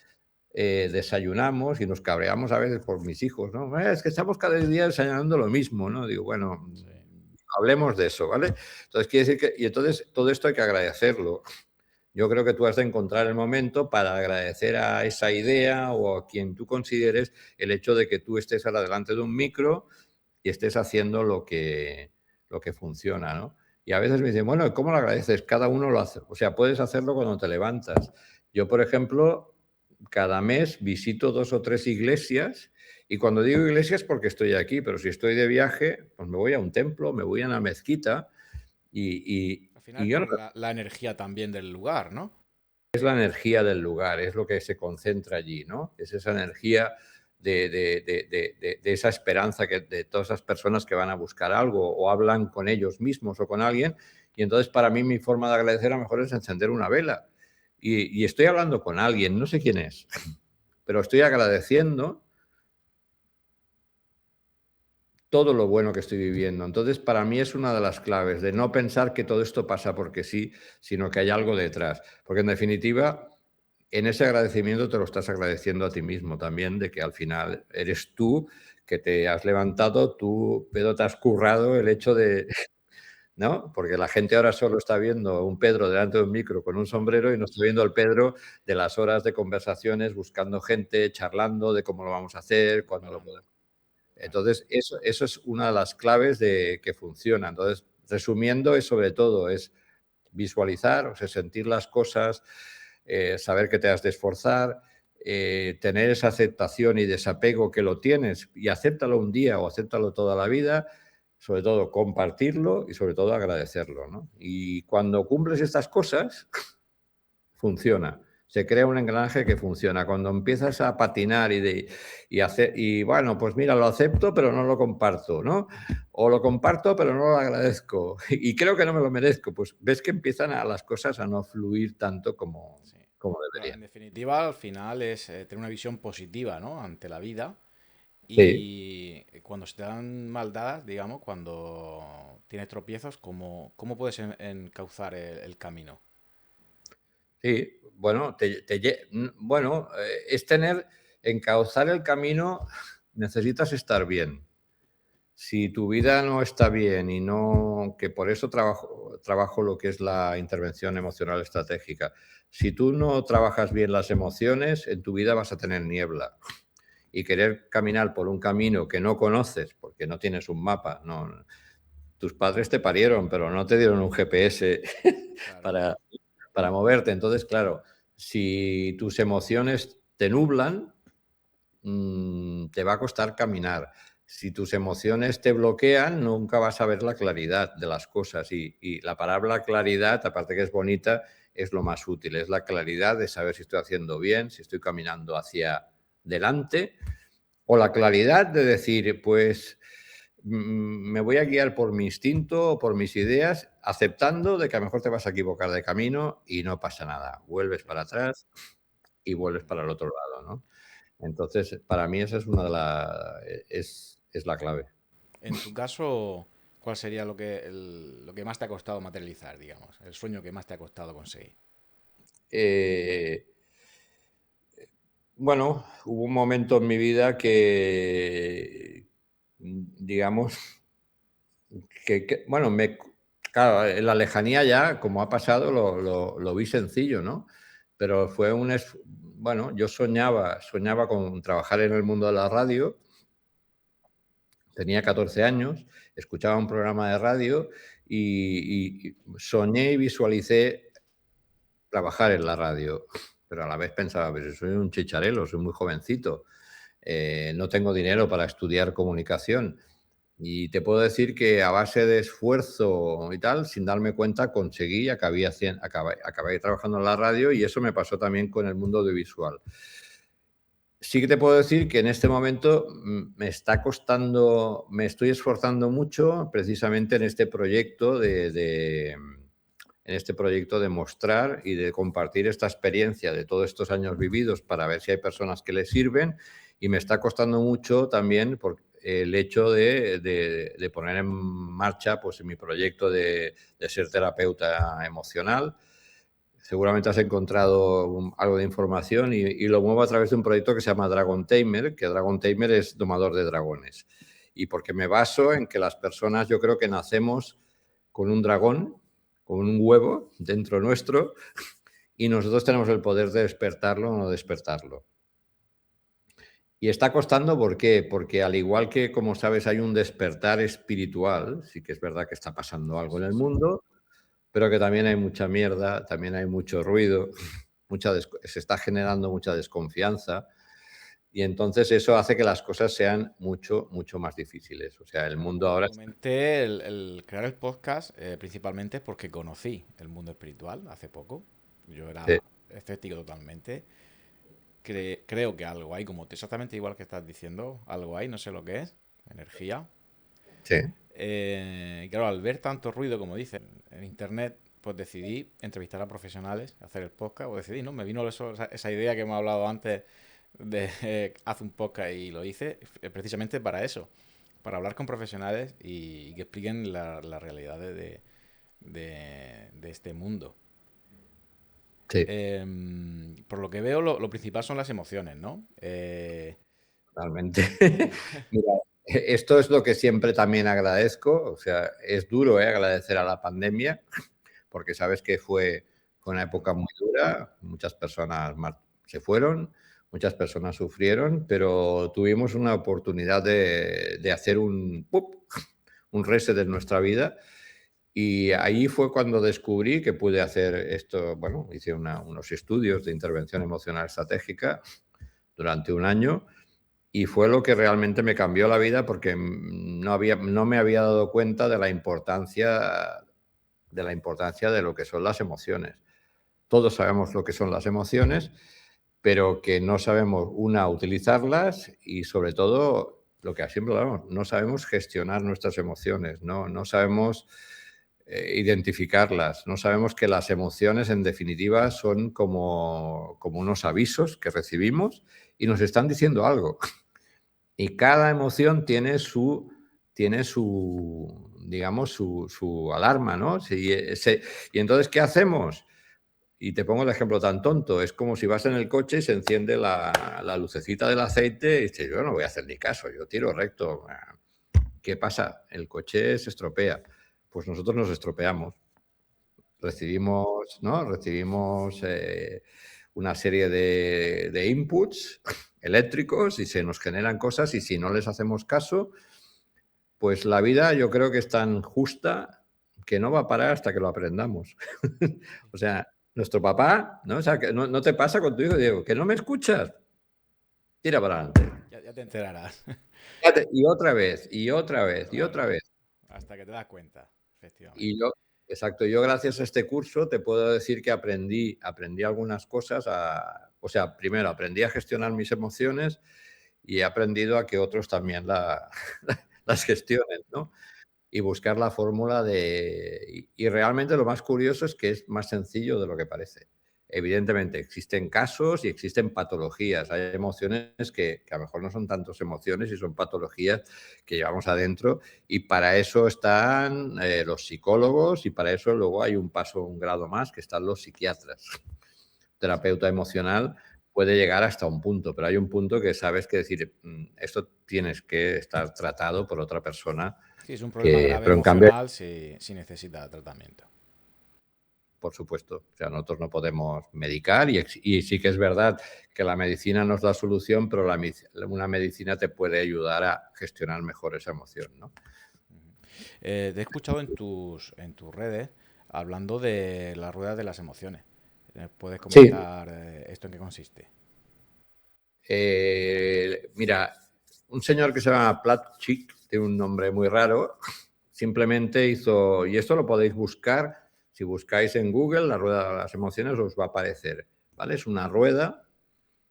desayunamos y nos cabreamos a veces por mis hijos, ¿no? Es que estamos cada día desayunando lo mismo, ¿no? Digo, bueno, Sí. hablemos de eso, ¿vale? Entonces, quiere decir que, y entonces todo esto hay que agradecerlo. Yo creo que tú has de encontrar el momento para agradecer a esa idea o a quien tú consideres el hecho de que tú estés ahora delante de un micro y estés haciendo lo que funciona, ¿no? Y a veces me dicen, bueno, ¿cómo lo agradeces? Cada uno lo hace. O sea, puedes hacerlo cuando te levantas. Yo, por ejemplo, cada mes visito 2 o 3 iglesias y cuando digo iglesias porque estoy aquí, pero si estoy de viaje, pues me voy a un templo, me voy a una mezquita Al y final yo no. por la energía también del lugar, ¿no? Es la energía del lugar, es lo que se concentra allí, ¿no? Es esa energía de esa esperanza que, de todas esas personas que van a buscar algo o hablan con ellos mismos o con alguien. Y entonces para mí mi forma de agradecer a lo mejor es encender una vela. Y estoy hablando con alguien, no sé quién es, pero estoy agradeciendo todo lo bueno que estoy viviendo. Entonces, para mí es una de las claves de no pensar que todo esto pasa porque sí, sino que hay algo detrás. Porque en definitiva, en ese agradecimiento te lo estás agradeciendo a ti mismo también, de que al final eres tú que te has levantado, tú, Pedro, te has currado el hecho de, ¿no? Porque la gente ahora solo está viendo a un Pedro delante de un micro con un sombrero y no está viendo al Pedro de las horas de conversaciones, buscando gente, charlando de cómo lo vamos a hacer, cuándo lo Preparando. podemos. Claro. Entonces, eso es una de las claves de que funciona. Entonces, resumiendo, es sobre todo, es visualizar, o sea, sentir las cosas, saber que te has de esforzar, tener esa aceptación y desapego que lo tienes y acéptalo un día o acéptalo toda la vida, sobre todo compartirlo y sobre todo agradecerlo, ¿no? Y cuando cumples estas cosas, funciona. Se crea un engranaje que funciona. Cuando empiezas a patinar y bueno, pues mira, lo acepto, pero no lo comparto, ¿no? O lo comparto, pero no lo agradezco. Y creo que no me lo merezco. Pues ves que empiezan a las cosas a no fluir tanto Sí. como Bueno, en deberían. definitiva, al final es tener una visión positiva, ¿no? Ante la vida. Sí, Y cuando se te dan mal dadas, digamos, cuando tienes tropiezos, ¿cómo puedes encauzar el camino? sí. Bueno, bueno, es encauzar el camino, necesitas estar bien. Si tu vida no está bien y no, que por eso trabajo lo que es la intervención emocional estratégica. Si tú no trabajas bien las emociones, en tu vida vas a tener niebla. Y querer caminar por un camino que no conoces, porque no tienes un mapa, no. Tus padres te parieron, pero no te dieron un GPS Claro. para, para moverte. Entonces, claro, si tus emociones te nublan, te va a costar caminar. Si tus emociones te bloquean, nunca vas a ver la claridad de las cosas. Y la palabra claridad, aparte que es bonita, es lo más útil. Es la claridad de saber si estoy haciendo bien, si estoy caminando hacia delante, o la claridad de decir, pues me voy a guiar por mi instinto o por mis ideas, aceptando de que a lo mejor te vas a equivocar de camino y no pasa nada. Vuelves Sí, para atrás y vuelves para el entiendo. otro lado, ¿no? Entonces, para mí esa es una de es la clave. En tu caso, ¿cuál sería lo que más te ha costado materializar, digamos? El sueño que más te ha costado conseguir. Eh, bueno, hubo un momento en mi vida que, digamos, bueno, claro, en la lejanía ya, como ha pasado, lo vi sencillo, ¿no? Pero bueno, yo soñaba con trabajar en el mundo de la radio. Tenía 14 años, escuchaba un programa de radio y soñé y visualicé trabajar en la radio, pero a la vez pensaba, pero soy un chicharelo, soy muy jovencito, no tengo dinero para estudiar comunicación. Y te puedo decir que a base de esfuerzo y tal, sin darme cuenta, conseguí, acabé trabajando en la radio, y eso me pasó también con el mundo audiovisual. Sí que te puedo decir que en este momento me estoy esforzando mucho precisamente en este proyecto de mostrar y de compartir esta experiencia de todos estos años vividos para ver si hay personas que les sirven, y me está costando mucho también por el hecho de poner en marcha pues mi proyecto de ser terapeuta emocional. Seguramente has encontrado algo de información, y lo muevo a través de un proyecto que se llama Dragon Tamer, que Dragon Tamer es domador de dragones. Y porque me baso en que las personas, yo creo que nacemos con un dragón, con un huevo dentro nuestro, y nosotros tenemos el poder de despertarlo o no despertarlo. Y está costando, ¿por qué? Porque al igual que, como sabes, hay un despertar espiritual, sí que es verdad que está pasando algo en el mundo, pero que también hay mucha mierda, también hay mucho ruido, se está generando mucha desconfianza, y entonces eso hace que las cosas sean mucho, mucho más difíciles. O sea, el Claro, mundo como te ahora... comenté, el crear el podcast principalmente es porque conocí el mundo espiritual hace poco. Yo Sí, era escéptico totalmente. Creo que algo hay, exactamente igual que estás diciendo, algo hay, no sé lo que es, energía. sí, Y claro, al ver tanto ruido, como dicen, en internet, pues decidí entrevistar a profesionales, hacer el podcast, o decidí, ¿no? Me vino esa idea que hemos hablado antes de haz un podcast, y lo hice precisamente para eso, para hablar con profesionales y que expliquen la realidad de este mundo. sí, Por lo que veo, lo principal son las emociones, ¿no? totalmente. Mira, esto es lo que siempre también agradezco. O sea, es duro, agradecer a la pandemia, porque sabes que fue una época muy dura, muchas personas se fueron, muchas personas sufrieron, pero tuvimos una oportunidad de hacer un reset en nuestra vida, y ahí fue cuando descubrí que pude hacer esto. Bueno, hice unos estudios de intervención emocional estratégica durante un año, y fue lo que realmente me cambió la vida, porque no me había dado cuenta de lo que son las emociones. Todos sabemos lo que son las emociones, pero que no sabemos, utilizarlas, y sobre todo, lo que siempre hablamos, no sabemos gestionar nuestras emociones, no sabemos identificarlas, no sabemos que las emociones, en definitiva, son como unos avisos que recibimos y nos están diciendo algo. Y cada emoción tiene su digamos, su alarma, ¿no? Y entonces, ¿qué hacemos? Y te pongo el ejemplo tan tonto, es como si vas en el coche y se enciende la lucecita del aceite y dices, yo no voy a hacer ni caso, yo tiro recto. ¿Qué pasa? El coche se estropea. Pues nosotros nos estropeamos. Recibimos, ¿no? Una serie de inputs eléctricos, y se nos generan cosas, y si no les hacemos caso, pues la vida, yo creo que es tan justa que no va a parar hasta que lo aprendamos. O sea, nuestro papá, ¿no? O sea, que no te pasa con tu hijo, Diego, que no me escuchas, tira para adelante. Ya te enterarás. Y otra vez, y otra vez, y Claro, otra vez. hasta que te das cuenta, Y efectivamente. yo, exacto, yo gracias a este curso te puedo decir que aprendí algunas cosas. O sea, primero aprendí a gestionar mis emociones, y he aprendido a que otros también las gestionen, ¿no? Y buscar la fórmula y realmente lo más curioso es que es más sencillo de lo que parece. Evidentemente, existen casos y existen patologías. Hay emociones que a lo mejor no son tantas emociones y son patologías que llevamos adentro, y para eso están los psicólogos, y para eso luego hay un grado más, que están los psiquiatras. Terapeuta emocional puede llegar hasta un punto, pero hay un punto que sabes que decir, esto tienes que estar tratado por otra persona, Sí, es un problema grave pero en cambio... emocional si necesita tratamiento. por supuesto. O sea, nosotros no podemos medicar y sí que es verdad que la medicina nos da solución, pero una medicina te puede ayudar a gestionar mejor esa emoción, ¿no? Te he escuchado en tus redes hablando de la rueda de las emociones. ¿Puedes Sí. comentar esto en qué consiste? Mira, un señor que se llama Platchik, tiene un nombre muy raro, simplemente hizo, y esto lo podéis buscar, si buscáis en Google, la rueda de las emociones os va a aparecer, ¿vale? Es una rueda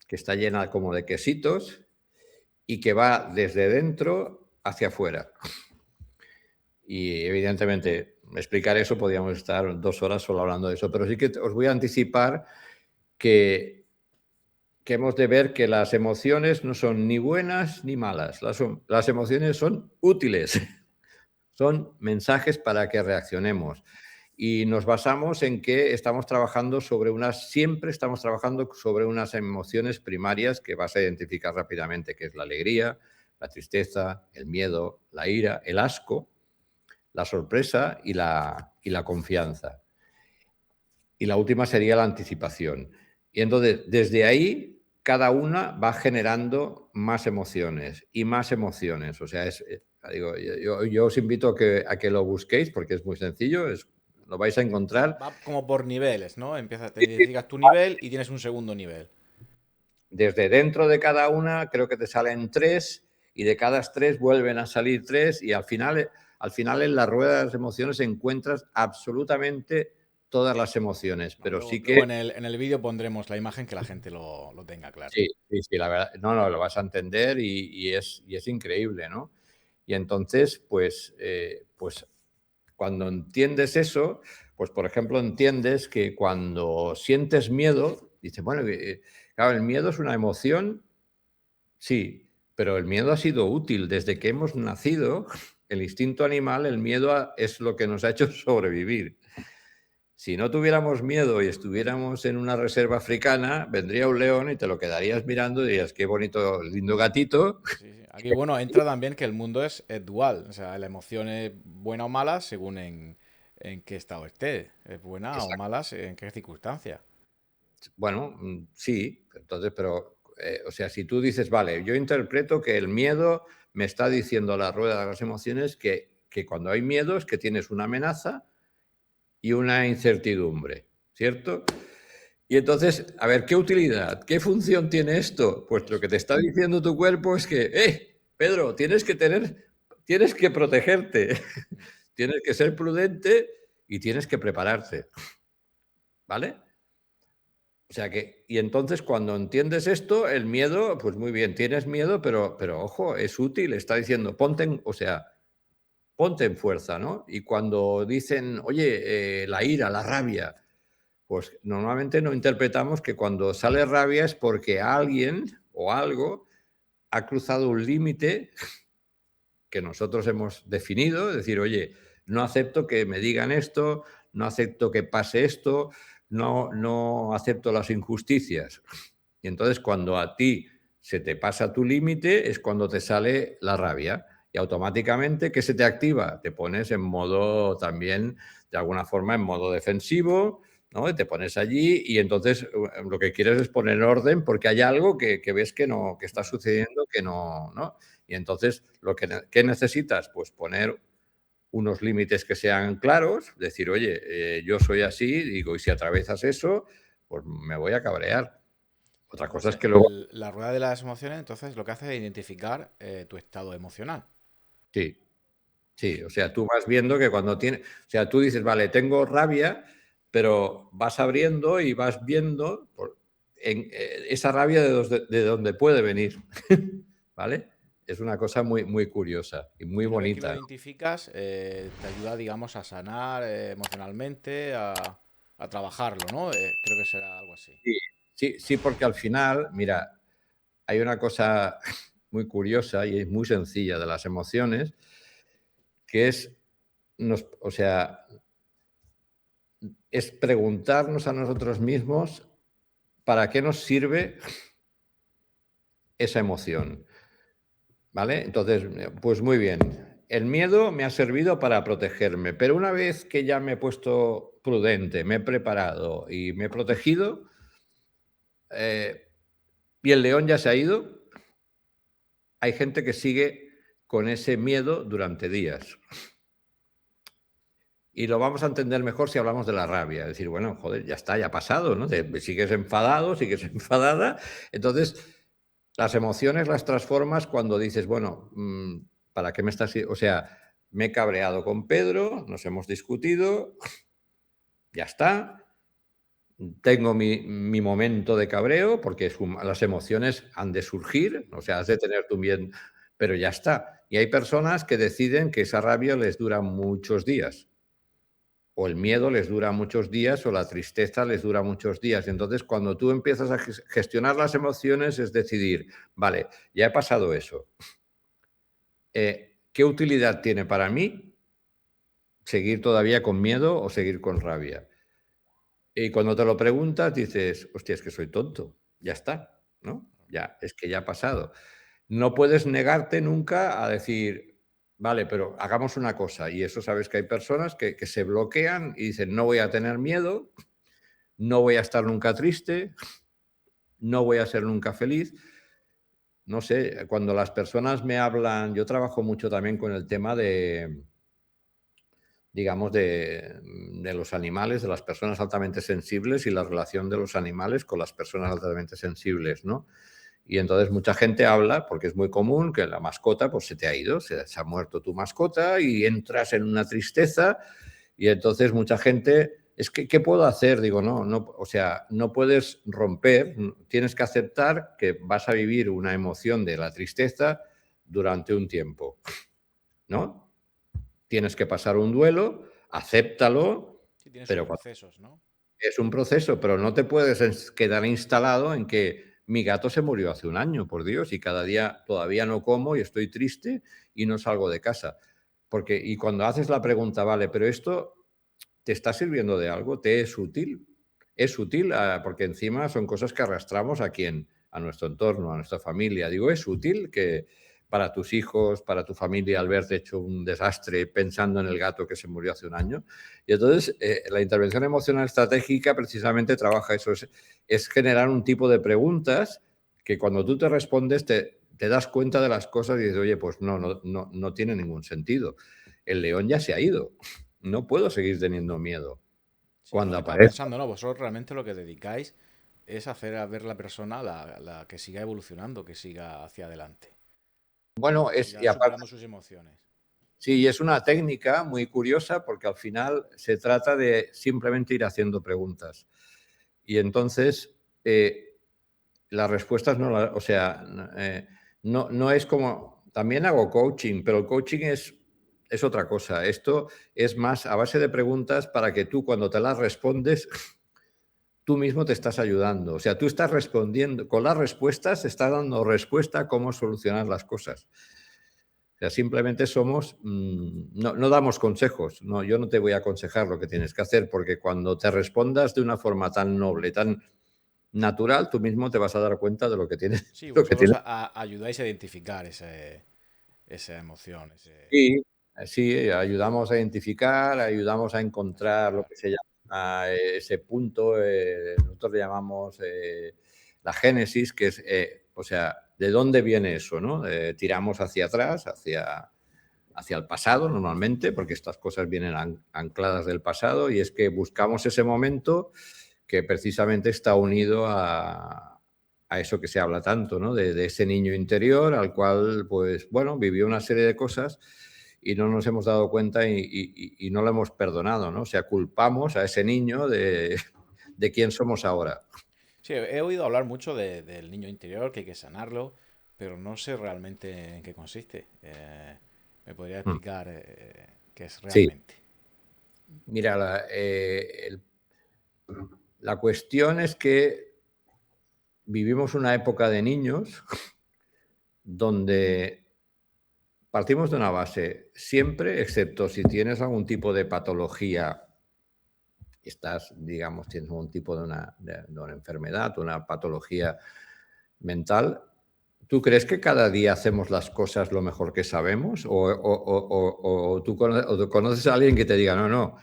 que está llena como de quesitos y que va desde dentro hacia afuera. Y evidentemente, explicar eso podríamos estar 2 horas solo hablando de eso, pero sí que os voy a anticipar que hemos de ver que las emociones no son ni buenas ni malas. Las emociones son útiles, son mensajes para que reaccionemos. Y nos basamos en que siempre estamos trabajando sobre unas emociones primarias que vas a identificar rápidamente, que es la alegría, la tristeza, el miedo, la ira, el asco, la sorpresa y la confianza. Y la última sería la anticipación. Y entonces, desde ahí, cada una va generando más emociones y más emociones. O sea, digo, yo os invito a que lo busquéis porque es muy sencillo, lo vais a O sea, encontrar. va como por niveles, ¿no? Empiezas, te identificas tu nivel y tienes un segundo nivel. Desde dentro de cada una creo que te salen 3 y de cada 3 vuelven a salir 3 y al final en la rueda de las emociones encuentras absolutamente todas las emociones, No, pero luego sí que luego en el vídeo pondremos la imagen que la gente lo tenga claro. sí, sí, sí, la verdad, no, lo vas a entender y es increíble, ¿no? Y entonces, pues cuando entiendes eso, pues por ejemplo, entiendes que cuando sientes miedo, dices, bueno, claro, el miedo es una emoción, sí, pero el miedo ha sido útil desde que hemos nacido. El instinto animal, el miedo es lo que nos ha hecho sobrevivir. Si no tuviéramos miedo y estuviéramos en una reserva africana, vendría un león y te lo quedarías mirando y dirías, qué bonito, lindo gatito. Sí, sí. Aquí, bueno, entra también que el mundo es dual. O sea, la emoción es buena o mala según en qué estado esté. Es buena o mala en qué circunstancia. Bueno, sí, entonces, pero, o sea, si tú dices, vale, yo interpreto que el miedo me está diciendo la rueda de las emociones que cuando hay miedo es que tienes una amenaza y una incertidumbre, ¿cierto? Y entonces, a ver, ¿qué utilidad? ¿Qué función tiene esto? Pues lo que te está diciendo tu cuerpo es que, Pedro, tienes que protegerte, tienes que ser prudente y tienes que prepararte, ¿vale? O sea que, y entonces cuando entiendes esto, el miedo, pues muy bien, tienes miedo, pero ojo, es útil, está diciendo, ponte en fuerza, ¿no? Y cuando dicen, oye, la ira, la rabia, pues normalmente no interpretamos que cuando sale rabia es porque alguien o algo ha cruzado un límite que nosotros hemos definido, es decir, oye, no acepto que me digan esto, no acepto que pase esto, no acepto las injusticias. Y entonces cuando a ti se te pasa tu límite es cuando te sale la rabia y automáticamente, ¿qué se te activa? Te pones en modo también, de alguna forma, en modo defensivo, ¿no? Y te pones allí y entonces lo que quieres es poner orden porque hay algo que ves que no, que está Claro. sucediendo que no, ¿no? Y entonces, ¿qué necesitas? Pues poner unos límites que sean claros, decir, oye, yo soy así, digo, y si atraviesas eso, pues me voy a cabrear. Otra cosa es Entonces, que luego, la rueda de las emociones, entonces, lo que hace es identificar tu estado emocional. sí, sí, o sea, tú vas viendo que cuando tienes, o sea, tú dices, vale, tengo rabia, pero vas abriendo y vas viendo esa rabia de dónde puede venir, ¿vale? Es una cosa muy, muy curiosa y muy Y una vez que lo bonita, ¿no? identificas, te ayuda, digamos, a sanar emocionalmente, a trabajarlo, ¿no? Creo que será algo así. Sí, sí, sí, porque al final, mira, hay una cosa muy curiosa y es muy sencilla de las emociones, que es, o sea, es preguntarnos a nosotros mismos para qué nos sirve esa emoción, ¿vale? Entonces, pues muy bien. el miedo me ha servido para protegerme, pero una vez que ya me he puesto prudente, me he preparado y me he protegido, eh, y el león ya se ha ido, hay gente que sigue con ese miedo durante días. Y lo vamos a entender mejor si hablamos de la rabia. Es decir, bueno, joder, ya está, ya ha pasado, ¿no? Sigues enfadado, sigues enfadada. Entonces, las emociones las transformas cuando dices, bueno, ¿para qué me estás...? O sea, me he cabreado con Pedro, nos hemos discutido, ya está. Tengo mi momento de cabreo, porque las emociones han de surgir, o sea, has de tener tu bien, pero ya está. Y hay personas que deciden que esa rabia les dura muchos días, o el miedo les dura muchos días, o la tristeza les dura muchos días. Entonces, cuando tú empiezas a gestionar las emociones, es decidir, vale, ya he pasado eso. ¿Qué utilidad tiene para mí seguir todavía con miedo o seguir con rabia? Y cuando te lo preguntas, dices, hostia, es que soy tonto, ya está, ¿no? Ya, es que ya ha pasado. No puedes negarte nunca a decir, vale, pero hagamos una cosa. Y eso sabes que hay personas que se bloquean y dicen, no voy a tener miedo, no voy a estar nunca triste, no voy a ser nunca feliz. No sé, cuando las personas me hablan, yo trabajo mucho también con el tema de, digamos, de los animales, de las personas altamente sensibles y la relación de los animales con las personas altamente sensibles, ¿no? Y entonces mucha gente habla, porque es muy común que la mascota pues se te ha ido, se ha muerto tu mascota y entras en una tristeza y entonces mucha gente, es que, ¿qué puedo hacer? Digo, no, o sea, no puedes romper, tienes que aceptar que vas a vivir una emoción de la tristeza durante un tiempo, ¿no? Tienes que pasar un duelo, acéptalo, Sí, tiene sus pero cuando procesos, ¿no? es un proceso, pero no te puedes quedar instalado en que mi gato se murió hace un año, por Dios, y cada día todavía no como y estoy triste y no salgo de casa. Porque, y cuando haces la pregunta, vale, pero esto te está sirviendo de algo, te es útil. Es útil porque encima son cosas que arrastramos a quién, a nuestro entorno, a nuestra familia. Digo, es útil que para tus hijos, para tu familia, al verte hecho un desastre pensando en el gato que se murió hace un año. Y entonces la intervención emocional estratégica precisamente trabaja eso, es generar un tipo de preguntas que cuando tú te respondes te das cuenta de las cosas y dices, oye, pues no tiene ningún sentido. El león ya se ha ido. No puedo seguir teniendo miedo. Sí, no, Cuando yo estaba aparezca. pensando, no, vosotros realmente lo que dedicáis es hacer a ver la persona la que siga evolucionando, que siga hacia adelante, Bueno, que y siga aparte, superando sus emociones. sí, es una técnica muy curiosa porque al final se trata de simplemente ir haciendo preguntas. Y entonces, las respuestas no las, o sea, no es como, también hago coaching, pero el coaching es otra cosa. Esto es más a base de preguntas para que tú cuando te las respondes, tú mismo te estás ayudando. O sea, tú estás respondiendo, con las respuestas, estás dando respuesta a cómo solucionar las cosas. O sea, simplemente somos, no damos consejos. No, yo no te voy a aconsejar lo que tienes que hacer, porque cuando te respondas de una forma tan noble, tan natural, tú mismo te vas a dar cuenta de lo que tienes. Sí, Lo que vosotros tienes. ayudáis a identificar esa emoción, Sí, sí, ayudamos a identificar, ayudamos a encontrar lo claro. que se llama ese punto, nosotros le llamamos la génesis, que es, o sea, ¿de dónde viene eso? ¿No? Tiramos hacia atrás, hacia el pasado normalmente, porque estas cosas vienen ancladas del pasado, y es que buscamos ese momento que precisamente está unido a eso que se habla tanto, ¿no? De ese niño interior al cual, pues, bueno, vivió una serie de cosas y no nos hemos dado cuenta y no lo hemos perdonado, ¿no? O sea, culpamos a ese niño de quién somos ahora. Sí, he oído hablar mucho del niño interior, que hay que sanarlo, pero no sé realmente en qué consiste. ¿Me podría Mm. explicar qué es Sí, realmente? mira, la cuestión es que vivimos una época de niños donde partimos de una base, siempre, excepto si tienes algún tipo de patología, estás, digamos, tienes algún tipo de una enfermedad, una patología mental, ¿Tú crees que cada día hacemos las cosas lo mejor que sabemos? ¿O tú conoces a alguien que te diga, no, no,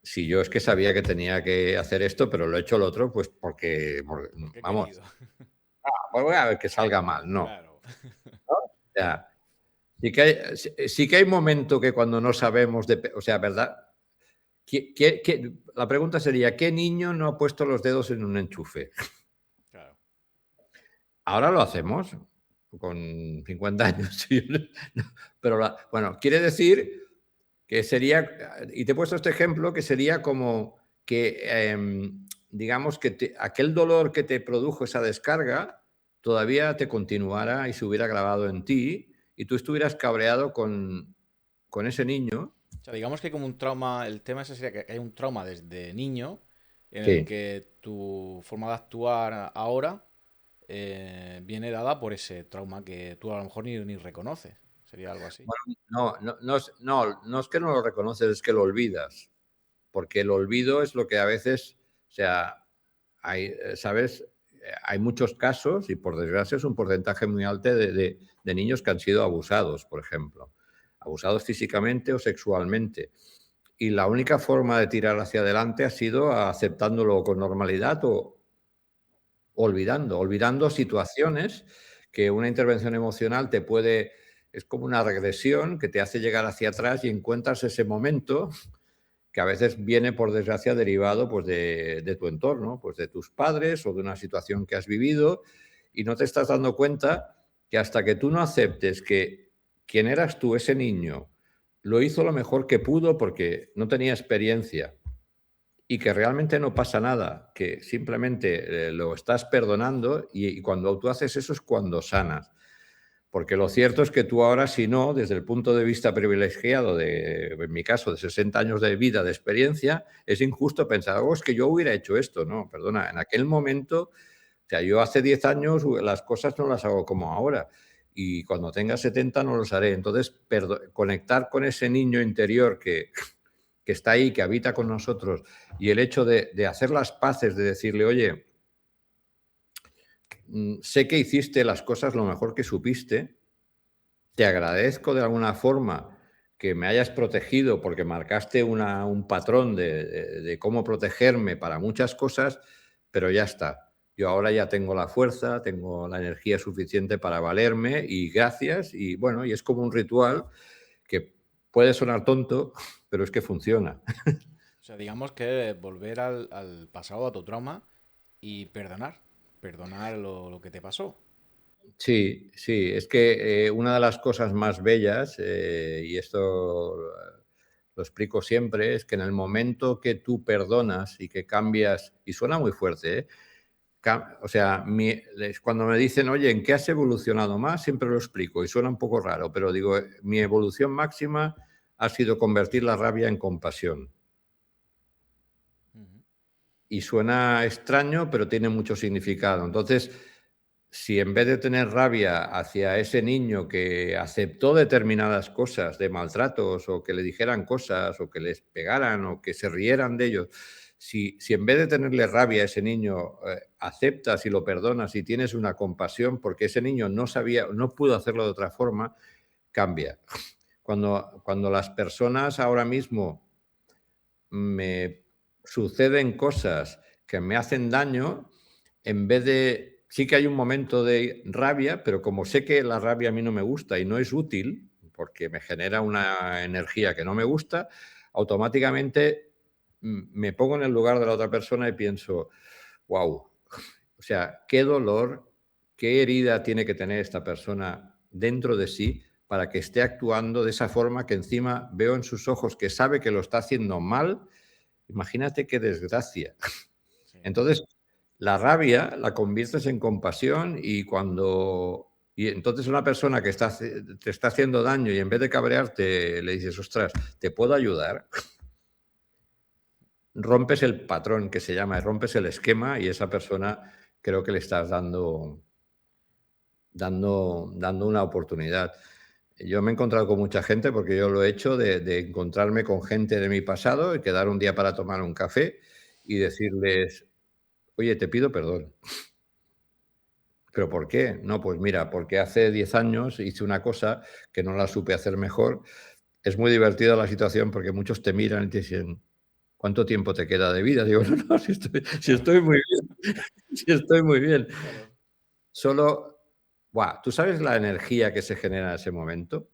si yo es que sabía que tenía que hacer esto, pero lo he hecho lo otro, pues Porque he vamos, querido. pues voy a ver que salga mal. No. Claro. O sea, sí que hay momento que cuando no sabemos, o sea, ¿verdad? La pregunta sería, ¿qué niño no ha puesto los dedos en un enchufe? Claro. Ahora lo hacemos con 50 años. Sí. Pero bueno, quiere decir que sería, y te he puesto este ejemplo, que sería como que, digamos, que aquel dolor que te produjo esa descarga todavía te continuara y se hubiera grabado en ti y tú estuvieras cabreado con ese niño. O sea, digamos que hay como un trauma, el tema ese sería que hay un trauma desde niño en el Sí. que tu forma de actuar ahora viene dada por ese trauma que tú a lo mejor ni reconoces. Sería algo así. Bueno, no es que no lo reconoces, es que lo olvidas. Porque el olvido es lo que a veces, o sea, ¿sabes? Hay muchos casos, y por desgracia es un porcentaje muy alto de niños que han sido abusados, por ejemplo. Abusados físicamente o sexualmente. Y la única forma de tirar hacia adelante ha sido aceptándolo con normalidad o olvidando situaciones que una intervención emocional te puede, es como una regresión que te hace llegar hacia atrás y encuentras ese momento que a veces viene, por desgracia, derivado pues, de tu entorno, pues de tus padres o de una situación que has vivido y no te estás dando cuenta que hasta que tú no aceptes que quien eras tú, ese niño, lo hizo lo mejor que pudo porque no tenía experiencia y que realmente no pasa nada, que simplemente lo estás perdonando y cuando tú haces eso es cuando sanas. Porque lo cierto es que tú ahora, si no, desde el punto de vista privilegiado, en mi caso, de 60 años de vida, de experiencia, es injusto pensar, oh, es que yo hubiera hecho esto. No, perdona, en aquel momento, o sea, yo hace 10 años las cosas no las hago como ahora. Y cuando tenga 70 no los haré. Entonces, conectar con ese niño interior que está ahí, que habita con nosotros, y el hecho de hacer las paces, de decirle, oye, sé que hiciste las cosas lo mejor que supiste, te agradezco de alguna forma que me hayas protegido porque marcaste un patrón de cómo protegerme para muchas cosas, pero ya está. Yo ahora ya tengo la fuerza, tengo la energía suficiente para valerme y gracias. Y bueno, y es como un ritual que puede sonar tonto, pero es que funciona. O sea, digamos que volver al pasado, a tu trauma y perdonar. Perdonar lo que te pasó. Sí, sí, es que una de las cosas más bellas, y esto lo explico siempre, es que en el momento que tú perdonas y que cambias, y suena muy fuerte, o sea, cuando me dicen, oye, ¿en qué has evolucionado más? Siempre lo explico y suena un poco raro, pero digo, mi evolución máxima ha sido convertir la rabia en compasión. Ujú. Y suena extraño, pero tiene mucho significado. Entonces, si en vez de tener rabia hacia ese niño que aceptó determinadas cosas de maltratos o que le dijeran cosas o que les pegaran o que se rieran de ellos, si en vez de tenerle rabia a ese niño aceptas y lo perdonas y tienes una compasión porque ese niño no sabía, no pudo hacerlo de otra forma, cambia. Cuando las personas ahora mismo me suceden cosas que me hacen daño, en vez de, sí que hay un momento de rabia, pero como sé que la rabia a mí no me gusta y no es útil, porque me genera una energía que no me gusta, automáticamente me pongo en el lugar de la otra persona y pienso, wow, o sea, qué dolor, qué herida tiene que tener esta persona dentro de sí para que esté actuando de esa forma que encima veo en sus ojos que sabe que lo está haciendo mal. Imagínate qué desgracia. Sí. Entonces, la rabia la conviertes en compasión y entonces una persona que te está haciendo daño y en vez de cabrearte le dices, ostras, ¿te puedo ayudar? Rompes el patrón que se llama, rompes el esquema y esa persona creo que le estás dando una oportunidad. Yo me he encontrado con mucha gente, porque yo lo he hecho, de encontrarme con gente de mi pasado y quedar un día para tomar un café y decirles, oye, te pido perdón. ¿Pero por qué? No, pues mira, porque hace 10 años hice una cosa que no la supe hacer mejor. Es muy divertida la situación porque muchos te miran y te dicen, ¿cuánto tiempo te queda de vida? Digo, no, no, si Claro, estoy muy bien, si estoy muy bien. claro. Solo, buah, ¿tú sabes la energía que se genera en ese momento?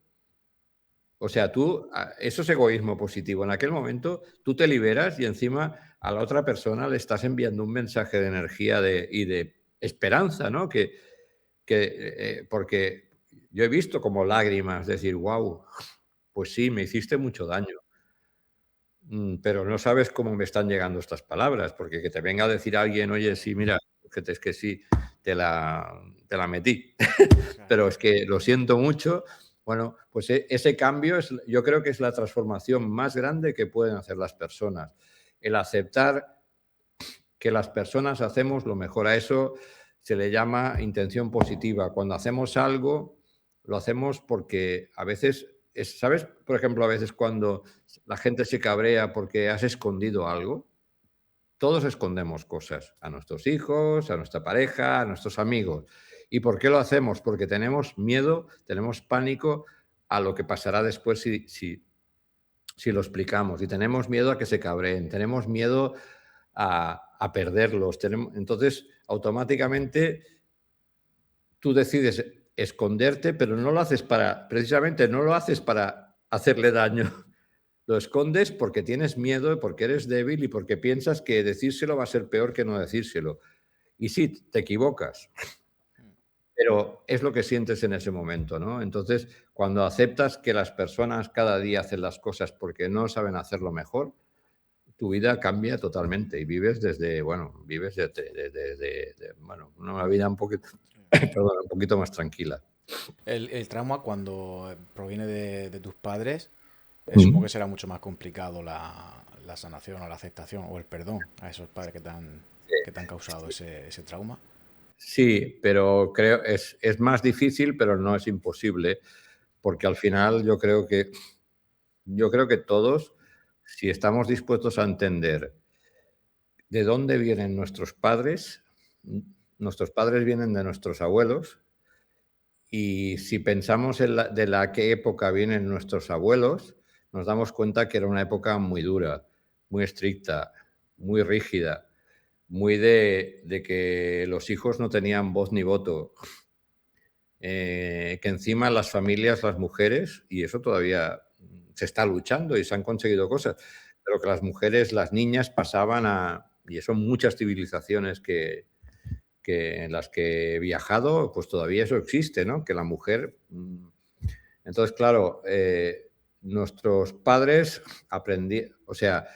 O sea, eso es egoísmo positivo. En aquel momento tú te liberas y encima a la otra persona le estás enviando un mensaje de energía y de esperanza, ¿no? Porque yo he visto como lágrimas, decir, wow, pues sí, me hiciste mucho daño. Pero no sabes cómo me están llegando estas palabras, porque que te venga a decir alguien, oye, sí, mira, fíjate, es que sí, te la metí, Claro. pero es que lo siento mucho. Bueno, pues ese cambio yo creo que es la transformación más grande que pueden hacer las personas. El aceptar que las personas hacemos lo mejor. A eso se le llama intención positiva. Cuando hacemos algo, lo hacemos porque a veces, ¿sabes? Por ejemplo, a veces cuando la gente se cabrea porque has escondido algo, todos escondemos cosas, a nuestros hijos, a nuestra pareja, a nuestros amigos. ¿Y por qué lo hacemos? Porque tenemos miedo, tenemos pánico a lo que pasará después si lo explicamos. Y tenemos miedo a que se cabreen, tenemos miedo a perderlos. Entonces, automáticamente tú decides esconderte, pero no lo haces precisamente no lo haces para hacerle daño. Lo escondes porque tienes miedo, porque eres débil y porque piensas que decírselo va a ser peor que no decírselo. Y sí, te equivocas, Mm. pero es lo que sientes en ese momento, ¿no? Entonces, cuando aceptas que las personas cada día hacen las cosas porque no saben hacerlo mejor, tu vida cambia totalmente y vives vives bueno, una vida un poquito, perdón, un poquito más tranquila. El trauma cuando proviene de tus padres, supongo que Mm. será mucho más complicado la sanación o la aceptación o el perdón a esos padres que te han causado ese trauma. Sí, pero creo es más difícil, pero no es imposible, porque al final yo creo que todos, si estamos dispuestos a entender de dónde vienen nuestros padres vienen de nuestros abuelos, y si pensamos de la qué época vienen nuestros abuelos, nos damos cuenta que era una época muy dura, muy estricta, muy rígida, muy de que los hijos no tenían voz ni voto, que encima las familias, las mujeres, y eso todavía se está luchando y se han conseguido cosas, pero que las mujeres, las niñas pasaban y eso en muchas civilizaciones que en las que he viajado, pues todavía eso existe, ¿no? Que la mujer... Entonces, claro, nuestros padres aprendí, o sea,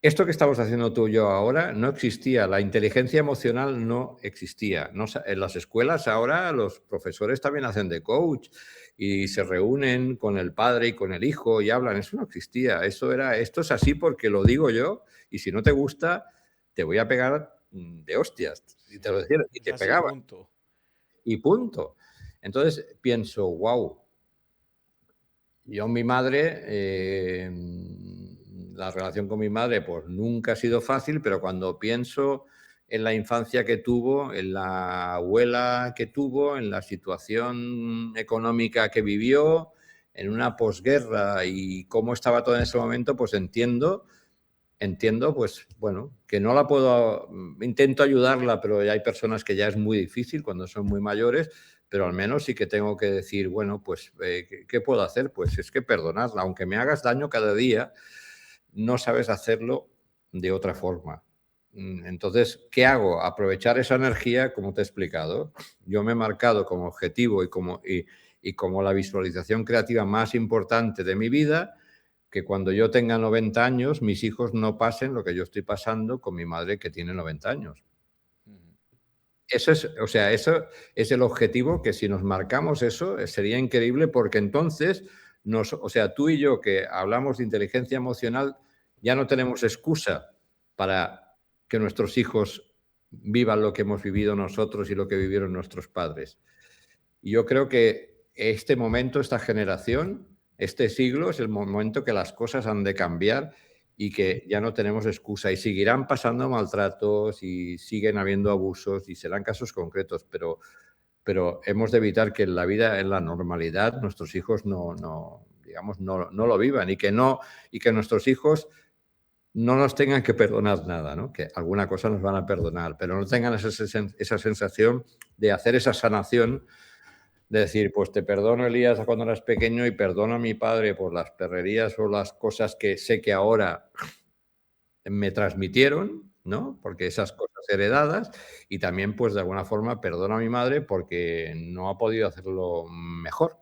esto que estamos haciendo tú y yo ahora no existía, la inteligencia emocional no existía. No, en las escuelas ahora los profesores también hacen de coach y se reúnen con el padre y con el hijo y hablan. Eso no existía. Esto es así porque lo digo yo y si no te gusta, te voy a pegar de hostias. Y Sí. te lo decía, y Es te así, pegaba. punto. Y punto. Entonces pienso, wow, yo, mi madre, la relación con mi madre, pues nunca ha sido fácil, pero cuando pienso en la infancia que tuvo, en la abuela que tuvo, en la situación económica que vivió, en una posguerra y cómo estaba todo en ese momento, pues entiendo, pues bueno, que no la puedo, intento ayudarla, pero ya hay personas que ya es muy difícil cuando son muy mayores, pero al menos sí que tengo que decir, bueno, pues, ¿qué puedo hacer? Pues es que perdonarla, aunque me hagas daño cada día, no sabes hacerlo de otra forma. Entonces, ¿qué hago? Aprovechar esa energía, como te he explicado. Yo me he marcado como objetivo y como la visualización creativa más importante de mi vida, que cuando yo tenga 90 años, mis hijos no pasen lo que yo estoy pasando con mi madre que tiene 90 años. Ujú. O sea, eso es el objetivo que si nos marcamos eso, sería increíble porque entonces, o sea, tú y yo que hablamos de inteligencia emocional, ya no tenemos excusa para que nuestros hijos vivan lo que hemos vivido nosotros y lo que vivieron nuestros padres. Y yo creo que este momento, esta generación, este siglo es el momento que las cosas han de cambiar y que ya no tenemos excusa y seguirán pasando maltratos y siguen habiendo abusos y serán casos concretos, pero hemos de evitar que en la vida, en la normalidad, nuestros hijos digamos, no lo vivan y que nuestros hijos no nos tengan que perdonar nada, ¿no? Que alguna cosa nos van a perdonar, pero no tengan esa sensación de hacer esa sanación, de decir, pues te perdono, Elías, a cuando eras pequeño y perdono a mi padre por las perrerías o las cosas que sé que ahora me transmitieron, ¿no? Porque esas cosas heredadas, y también, pues de alguna forma, perdono a mi madre porque no ha podido hacerlo mejor.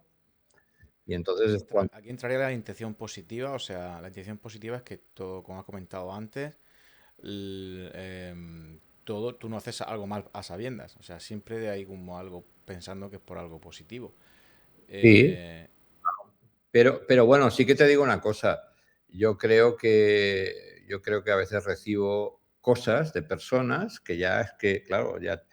Y entonces es cuando... Aquí entraría la intención positiva, o sea, la intención positiva es que todo, como has comentado antes, todo, tú no haces algo mal a sabiendas, o sea, siempre hay como algo pensando que es por algo positivo. Sí, Eh, pero bueno, sí que te digo una cosa. Yo creo que a veces recibo cosas de personas que ya es que, claro, ya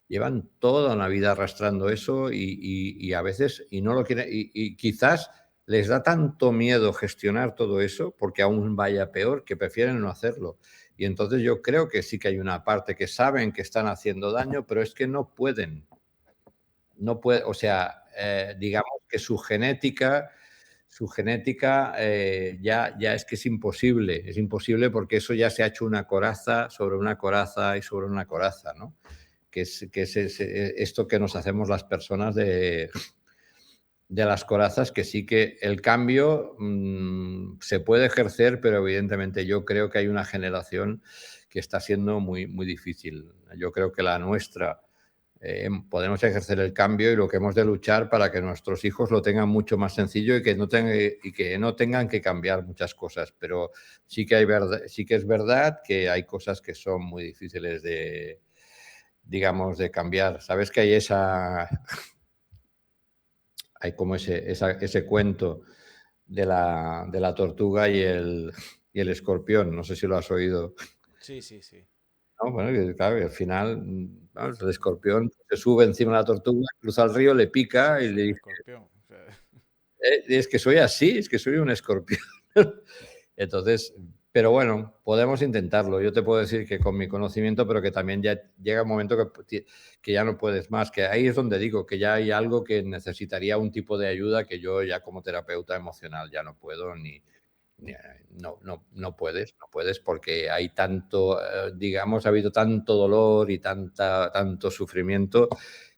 llevan toda una vida arrastrando eso y a veces y no lo quieren y quizás les da tanto miedo gestionar todo eso porque aún vaya peor que prefieren no hacerlo. Y entonces yo creo que sí que hay una parte que saben que están haciendo daño, pero es que no pueden. No puede, o sea, digamos que su genética ya es que es imposible porque eso ya se ha hecho una coraza sobre una coraza y sobre una coraza, ¿no? Que es esto que nos hacemos las personas de las corazas, que sí que el cambio se puede ejercer, pero evidentemente yo creo que hay una generación que está siendo muy, muy difícil. Yo creo que la nuestra podemos ejercer el cambio y lo que hemos de luchar para que nuestros hijos lo tengan mucho más sencillo y que no tengan que cambiar muchas cosas. Pero sí que es verdad que hay cosas que son muy difíciles de, digamos, de cambiar. Sabes que hay como ese cuento de la tortuga y el escorpión. No sé si lo has oído. sí, sí, sí. No, bueno, que claro, y al final, vamos, el escorpión se sube encima de la tortuga, cruza el río, le pica y Soy le un dice: escorpión. O sea, Es que soy así, es que soy un escorpión". Entonces, pero bueno, podemos intentarlo. Yo te puedo decir que con mi conocimiento, pero que también ya llega un momento que ya no puedes más, que ahí es donde digo que ya hay algo que necesitaría un tipo de ayuda que yo ya como terapeuta emocional ya no puedo no puedes porque hay tanto, digamos, ha habido tanto dolor y tanto sufrimiento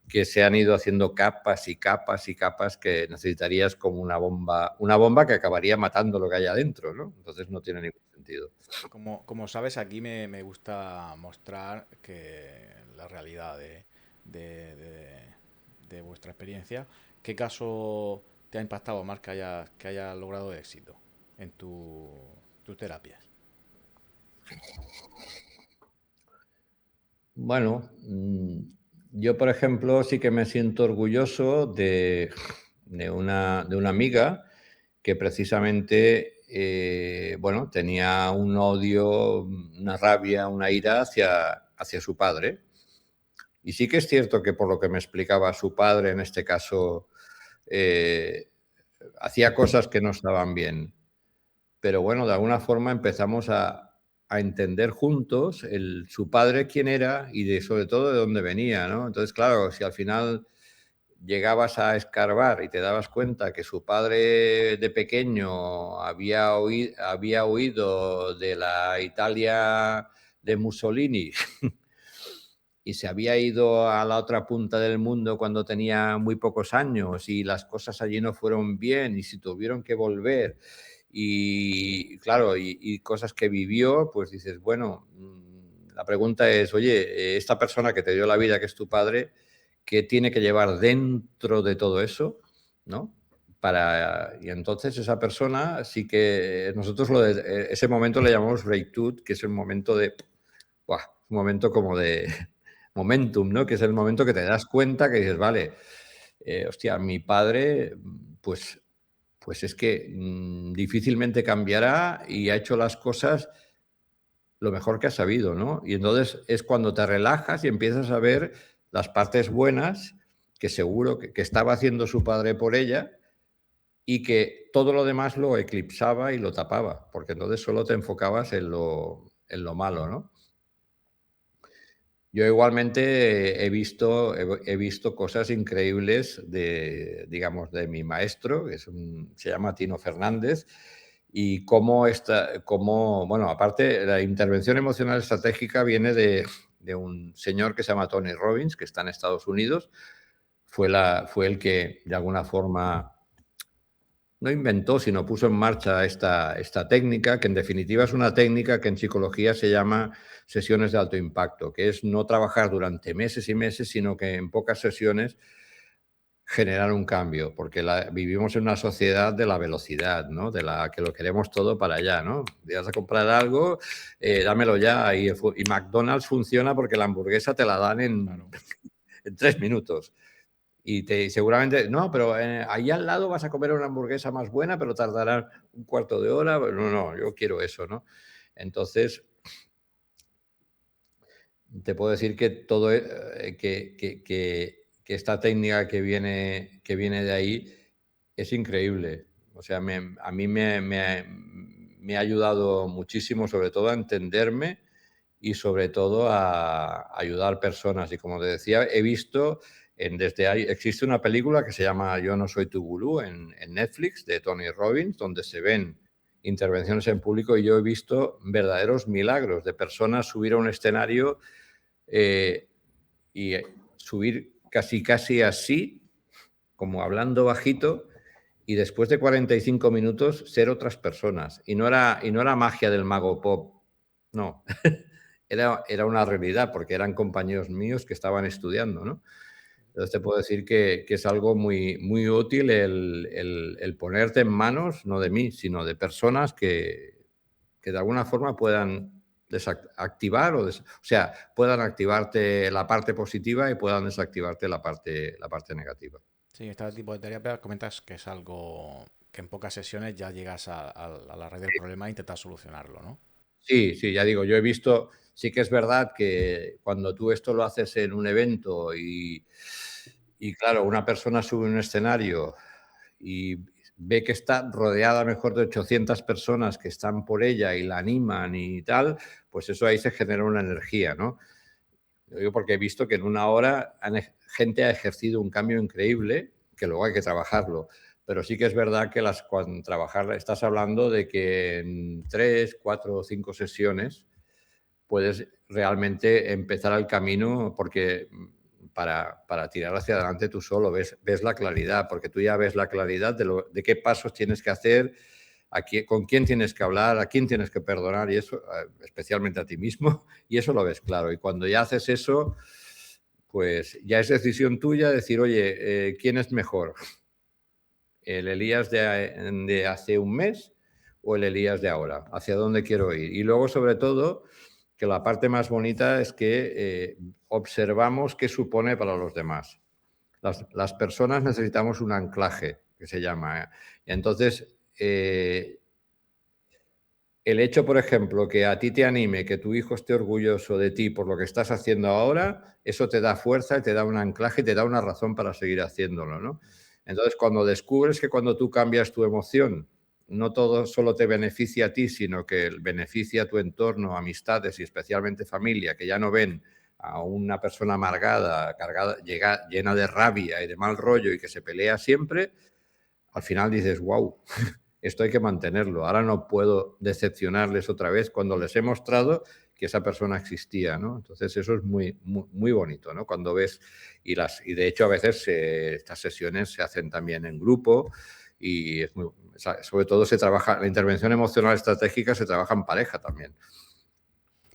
que se han ido haciendo capas y capas y capas que necesitarías como una bomba que acabaría matando lo que hay adentro, ¿no? Entonces no tiene ningún sentido. como sabes, aquí me gusta mostrar que la realidad de, de- de vuestra experiencia. ¿Qué caso te ha impactado más que haya logrado éxito en tus terapias? Bueno, yo, por ejemplo, sí que me siento orgulloso de una amiga que precisamente, bueno, tenía un odio, una rabia, una ira hacia su padre. Y sí que es cierto que por lo que me explicaba su padre, en este caso, eh, hacía cosas que no estaban bien. Pero bueno, de alguna forma empezamos a entender juntos su padre quién era y sobre todo de dónde venía, ¿no? Entonces, claro, si al final llegabas a escarbar y te dabas cuenta que su padre de pequeño había huido de la Italia de Mussolini y se había ido a la otra punta del mundo cuando tenía muy pocos años y las cosas allí no fueron bien y si tuvieron que volver y claro, y cosas que vivió, pues dices, bueno, la pregunta es, oye, esta persona que te dio la vida, que es tu padre, ¿qué tiene que llevar dentro de todo eso? ¿No? Y entonces esa persona sí que nosotros ese momento le llamamos breakthrough, que es el momento de, ¡buah! Un momento como de momentum, ¿no? Que es el momento que te das cuenta que dices, vale, hostia, mi padre, pues es que difícilmente cambiará y ha hecho las cosas lo mejor que ha sabido, ¿no? Y entonces es cuando te relajas y empiezas a ver las partes buenas que seguro que estaba haciendo su padre por ella y que todo lo demás lo eclipsaba y lo tapaba, porque entonces solo te enfocabas en lo malo, ¿no? Yo igualmente he visto cosas increíbles de, digamos, de mi maestro, que se llama Tino Fernández, y bueno, aparte, la intervención emocional estratégica viene de un señor que se llama Tony Robbins, que está en Estados Unidos. Fue el que, de alguna forma, no inventó, sino puso en marcha esta técnica, que en definitiva es una técnica que en psicología se llama sesiones de alto impacto, que es no trabajar durante meses y meses, sino que en pocas sesiones generar un cambio, porque vivimos en una sociedad de la velocidad, ¿no? De la que lo queremos todo para allá, ¿no? Vas a comprar algo, dámelo ya. Y McDonald's funciona porque la hamburguesa te la dan Claro. en 3 minutos. Y seguramente, no, pero ahí al lado vas a comer una hamburguesa más buena, pero tardará un cuarto de hora. No, yo quiero eso, ¿no? Entonces, te puedo decir que que esta técnica que viene de ahí es increíble. O sea, a mí me ha ayudado muchísimo, sobre todo a entenderme y sobre todo a ayudar personas. Y como te decía, he visto, desde ahí, existe una película que se llama Yo no soy tu gurú en Netflix, de Tony Robbins, donde se ven intervenciones en público, y yo he visto verdaderos milagros de personas subir a un escenario y subir casi así, como hablando bajito, y después de 45 minutos ser otras personas. Y no era magia del mago pop, no. Era una realidad, porque eran compañeros míos que estaban estudiando, ¿no? Entonces te puedo decir que es algo muy útil el ponerte en manos, no de mí, sino de personas que de alguna forma puedan activar o sea, puedan activarte la parte positiva y puedan desactivarte la parte negativa. Sí, este tipo de terapia comentas que es algo que en pocas sesiones ya llegas a la raíz del problema e intentas solucionarlo, ¿no? Sí, sí, ya digo, yo he visto, sí que es verdad que cuando tú esto lo haces en un evento y claro, una persona sube a un escenario y ve que está rodeada mejor de 800 personas que están por ella y la animan y tal, pues eso ahí se genera una energía, ¿no? Lo digo porque he visto que en una hora gente ha ejercido un cambio increíble, que luego hay que trabajarlo. Pero sí que es verdad que cuando trabajar, estás hablando de que en 3, 4 o 5 sesiones puedes realmente empezar el camino, porque para tirar hacia adelante tú solo ves la claridad, porque tú ya ves la claridad de qué pasos tienes que hacer, con quién tienes que hablar, a quién tienes que perdonar, y eso, especialmente a ti mismo, y eso lo ves claro. Y cuando ya haces eso, pues ya es decisión tuya decir, oye, ¿quién es mejor? ¿El Elías de hace un mes o el Elías de ahora? ¿Hacia dónde quiero ir? Y luego, sobre todo, que la parte más bonita es que observamos qué supone para los demás. Las personas necesitamos un anclaje, que se llama. Entonces, el hecho, por ejemplo, que a ti te anime, que tu hijo esté orgulloso de ti por lo que estás haciendo ahora, eso te da fuerza y te da un anclaje y te da una razón para seguir haciéndolo, ¿no? Entonces, cuando descubres que cuando tú cambias tu emoción, no todo solo te beneficia a ti, sino que beneficia a tu entorno, amistades y especialmente familia, que ya no ven a una persona amargada, cargada, llena de rabia y de mal rollo y que se pelea siempre, al final dices, wow, esto hay que mantenerlo. Ahora no puedo decepcionarles otra vez cuando les he mostrado que esa persona existía, ¿no? Entonces eso es muy bonito, ¿no? Cuando ves, y de hecho a veces estas sesiones se hacen también en grupo y sobre todo la intervención emocional estratégica se trabaja en pareja también.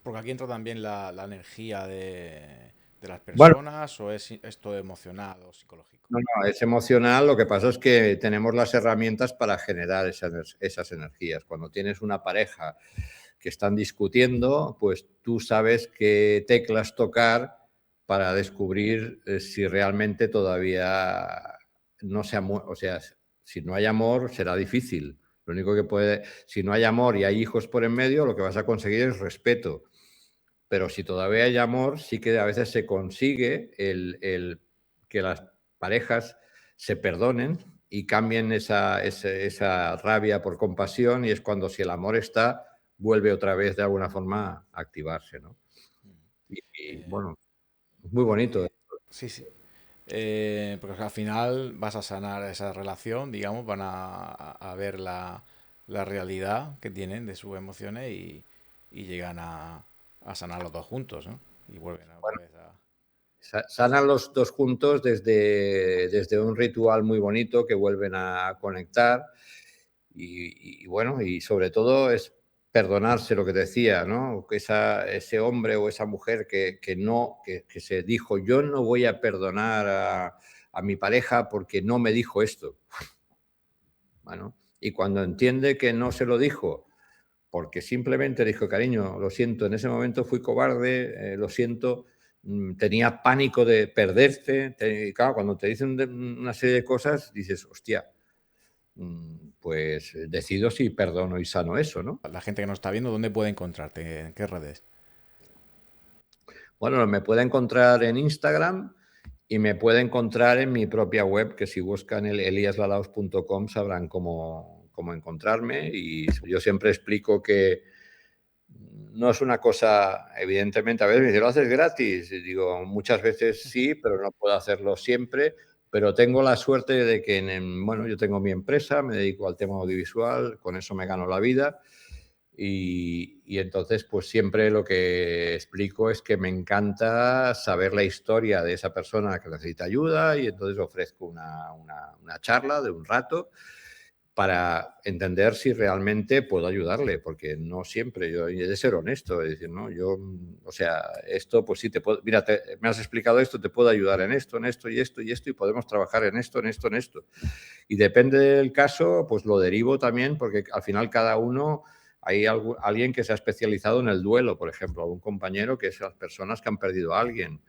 Porque aquí entra también la energía de las Bueno, personas o es esto emocional o psicológico. no, es emocional. Lo que pasa es que tenemos las herramientas para generar esas energías. Cuando tienes una pareja que están discutiendo, pues tú sabes qué teclas tocar para descubrir si realmente todavía no se amor, o sea, si no hay amor será difícil. Lo único que si no hay amor y hay hijos por en medio, lo que vas a conseguir es respeto. Pero si todavía hay amor, sí que a veces se consigue el que las parejas se perdonen y cambien esa rabia por compasión, y es cuando, si el amor está, vuelve otra vez de alguna forma a activarse, ¿no? Y Eh, bueno, es muy bonito. sí, sí. Porque al final vas a sanar esa relación, digamos, van a ver la realidad que tienen de sus emociones y llegan a sanar los dos juntos, ¿no? Y vuelven otra Bueno, vez a... sanan los dos juntos desde un ritual muy bonito que vuelven a conectar y bueno, y sobre todo es perdonarse, lo que te decía, ¿no? Que ese hombre o esa mujer que se dijo, yo no voy a perdonar a mi pareja porque no me dijo esto. Bueno, y cuando entiende que no se lo dijo porque simplemente dijo, cariño, lo siento, en ese momento fui cobarde, lo siento, tenía pánico de perderte. Y claro, cuando te dicen una serie de cosas, dices, hostia, pues decido si perdono y sano eso, ¿no? La gente que nos está viendo, ¿dónde puede encontrarte? ¿En qué redes? Bueno, me puede encontrar en Instagram y me puede encontrar en mi propia web, que si buscan el eliaslalaos.com sabrán cómo encontrarme. Y yo siempre explico que no es una cosa, evidentemente, a veces me dicen, ¿lo haces gratis? Y digo, muchas veces sí, pero no puedo hacerlo siempre. Pero tengo la suerte de que, bueno, yo tengo mi empresa, me dedico al tema audiovisual, con eso me gano la vida. Y entonces, pues siempre lo que explico es que me encanta saber la historia de esa persona que necesita ayuda, y entonces ofrezco una charla de un rato para entender si realmente puedo ayudarle, porque no siempre, yo he de ser honesto, es decir, no, yo, o sea, esto, pues sí, te puedo, mira, me has explicado esto, te puedo ayudar en esto, y esto, y esto, y podemos trabajar en esto, en esto, en esto. Y depende del caso, pues lo derivo también, porque al final cada uno, hay alguien que se ha especializado en el duelo, por ejemplo, algún compañero que es las personas que han perdido a alguien.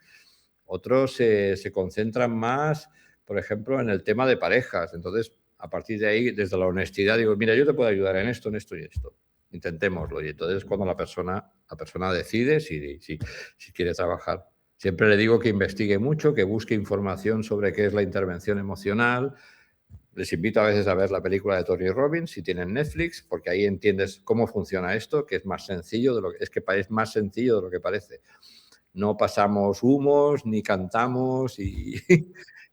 Otros se concentran más, por ejemplo, en el tema de parejas. Entonces, a partir de ahí, desde la honestidad, digo, mira, yo te puedo ayudar en esto y esto. Intentémoslo. Y entonces, cuando la persona decide si quiere trabajar. Siempre le digo que investigue mucho, que busque información sobre qué es la intervención emocional. Les invito a veces a ver la película de Tony Robbins, si tienen Netflix, porque ahí entiendes cómo funciona esto, que es más sencillo es más sencillo de lo que parece. No pasamos humos, ni cantamos,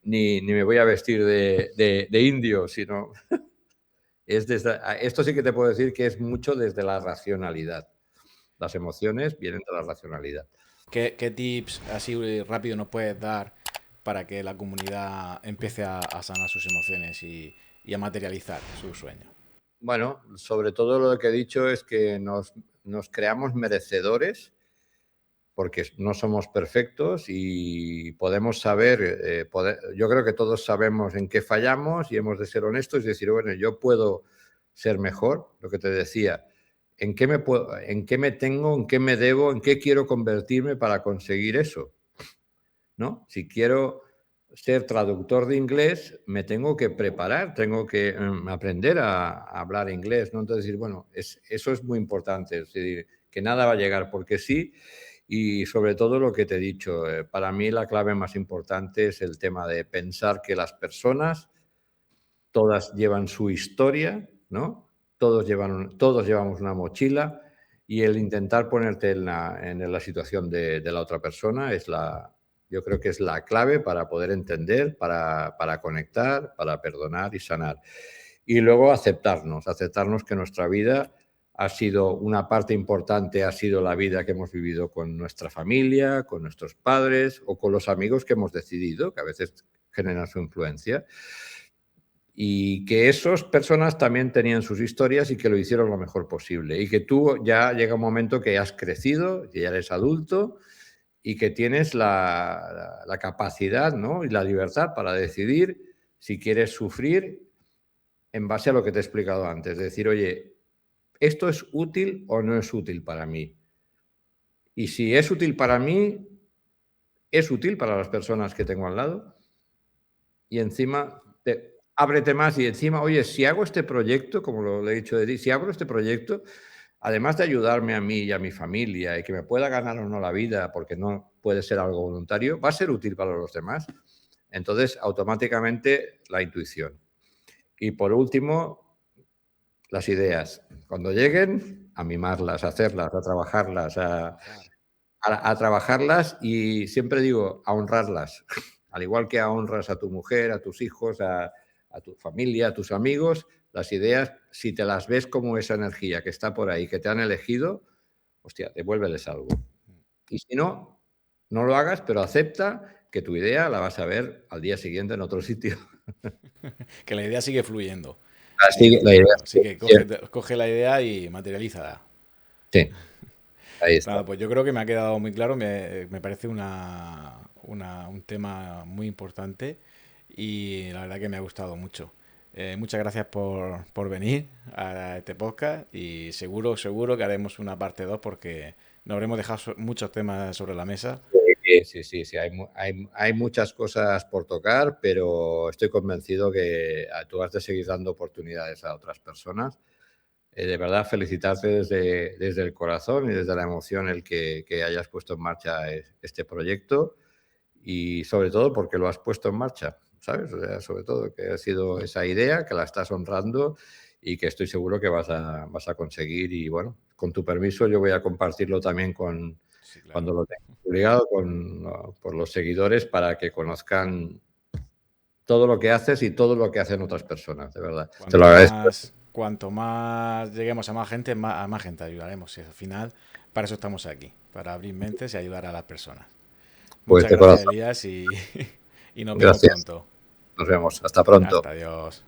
ni me voy a vestir de indio, sino esto sí que te puedo decir que es mucho desde la racionalidad. Las emociones vienen de la racionalidad. ¿Qué tips así rápido nos puedes dar para que la comunidad empiece a sanar sus emociones y a materializar sus sueños? Bueno, sobre todo lo que he dicho es que nos creamos merecedores, porque no somos perfectos y podemos saber, yo creo que todos sabemos en qué fallamos y hemos de ser honestos y decir, bueno, yo puedo ser mejor, lo que te decía, en qué me tengo, en qué me debo, en qué quiero convertirme para conseguir eso, ¿no? Si quiero ser traductor de inglés, me tengo que preparar, tengo que aprender a hablar inglés, ¿no? Entonces, decir, bueno, eso es muy importante, es decir, que nada va a llegar porque sí. Y sobre todo lo que te he dicho, para mí la clave más importante es el tema de pensar que las personas todas llevan su historia, ¿no? Todos llevamos una mochila, y el intentar ponerte en la situación de la otra persona yo creo que es la clave para poder entender, para conectar, para perdonar y sanar. Y luego aceptarnos que nuestra vida ha sido una parte importante, ha sido la vida que hemos vivido con nuestra familia, con nuestros padres o con los amigos que hemos decidido, que a veces generan su influencia, y que esas personas también tenían sus historias y que lo hicieron lo mejor posible, y que tú ya llega un momento que has crecido, que ya eres adulto y que tienes la capacidad, ¿no? Y la libertad para decidir si quieres sufrir en base a lo que te he explicado antes. Decir, oye, ¿esto es útil o no es útil para mí? Y si es útil para mí, es útil para las personas que tengo al lado. Y encima, ábrete más, y encima, oye, si hago este proyecto, como lo he dicho de ti, si abro este proyecto, además de ayudarme a mí y a mi familia y que me pueda ganar o no la vida, porque no puede ser algo voluntario, va a ser útil para los demás. Entonces, automáticamente, la intuición. Y por último, las ideas. Cuando lleguen, a mimarlas, a hacerlas, a trabajarlas, a trabajarlas y siempre digo, a honrarlas. Al igual que honras a tu mujer, a tus hijos, a tu familia, a tus amigos, las ideas, si te las ves como esa energía que está por ahí, que te han elegido, hostia, devuélveles algo. Y si no, no lo hagas, pero acepta que tu idea la vas a ver al día siguiente en otro sitio. Que la idea sigue fluyendo. Así la idea. Así que coge la idea y materialízala. Sí, ahí está. Nada, pues yo creo que me ha quedado muy claro. Me parece un tema muy importante y la verdad que me ha gustado mucho. Muchas gracias por venir a este podcast y seguro que haremos una parte 2 porque nos habremos dejado muchos temas sobre la mesa. Sí. Hay muchas cosas por tocar, pero estoy convencido que tú has de seguir dando oportunidades a otras personas. De verdad, felicitarte desde el corazón y desde la emoción el que hayas puesto en marcha este proyecto y sobre todo porque lo has puesto en marcha, ¿sabes? O sea, sobre todo que ha sido esa idea, que la estás honrando y que estoy seguro que vas a conseguir. Y bueno, con tu permiso yo voy a compartirlo también Sí, claro. cuando lo tenga publicado por los seguidores para que conozcan todo lo que haces y todo lo que hacen otras personas, de verdad. Te lo agradezco. Cuanto más lleguemos a más gente ayudaremos. Y al final, para eso estamos aquí, para abrir mentes y ayudar a las personas. Pues Muchas de gracias, corazón. Elías, y nos vemos Gracias. pronto. Nos vemos. Hasta pronto. Hasta adiós.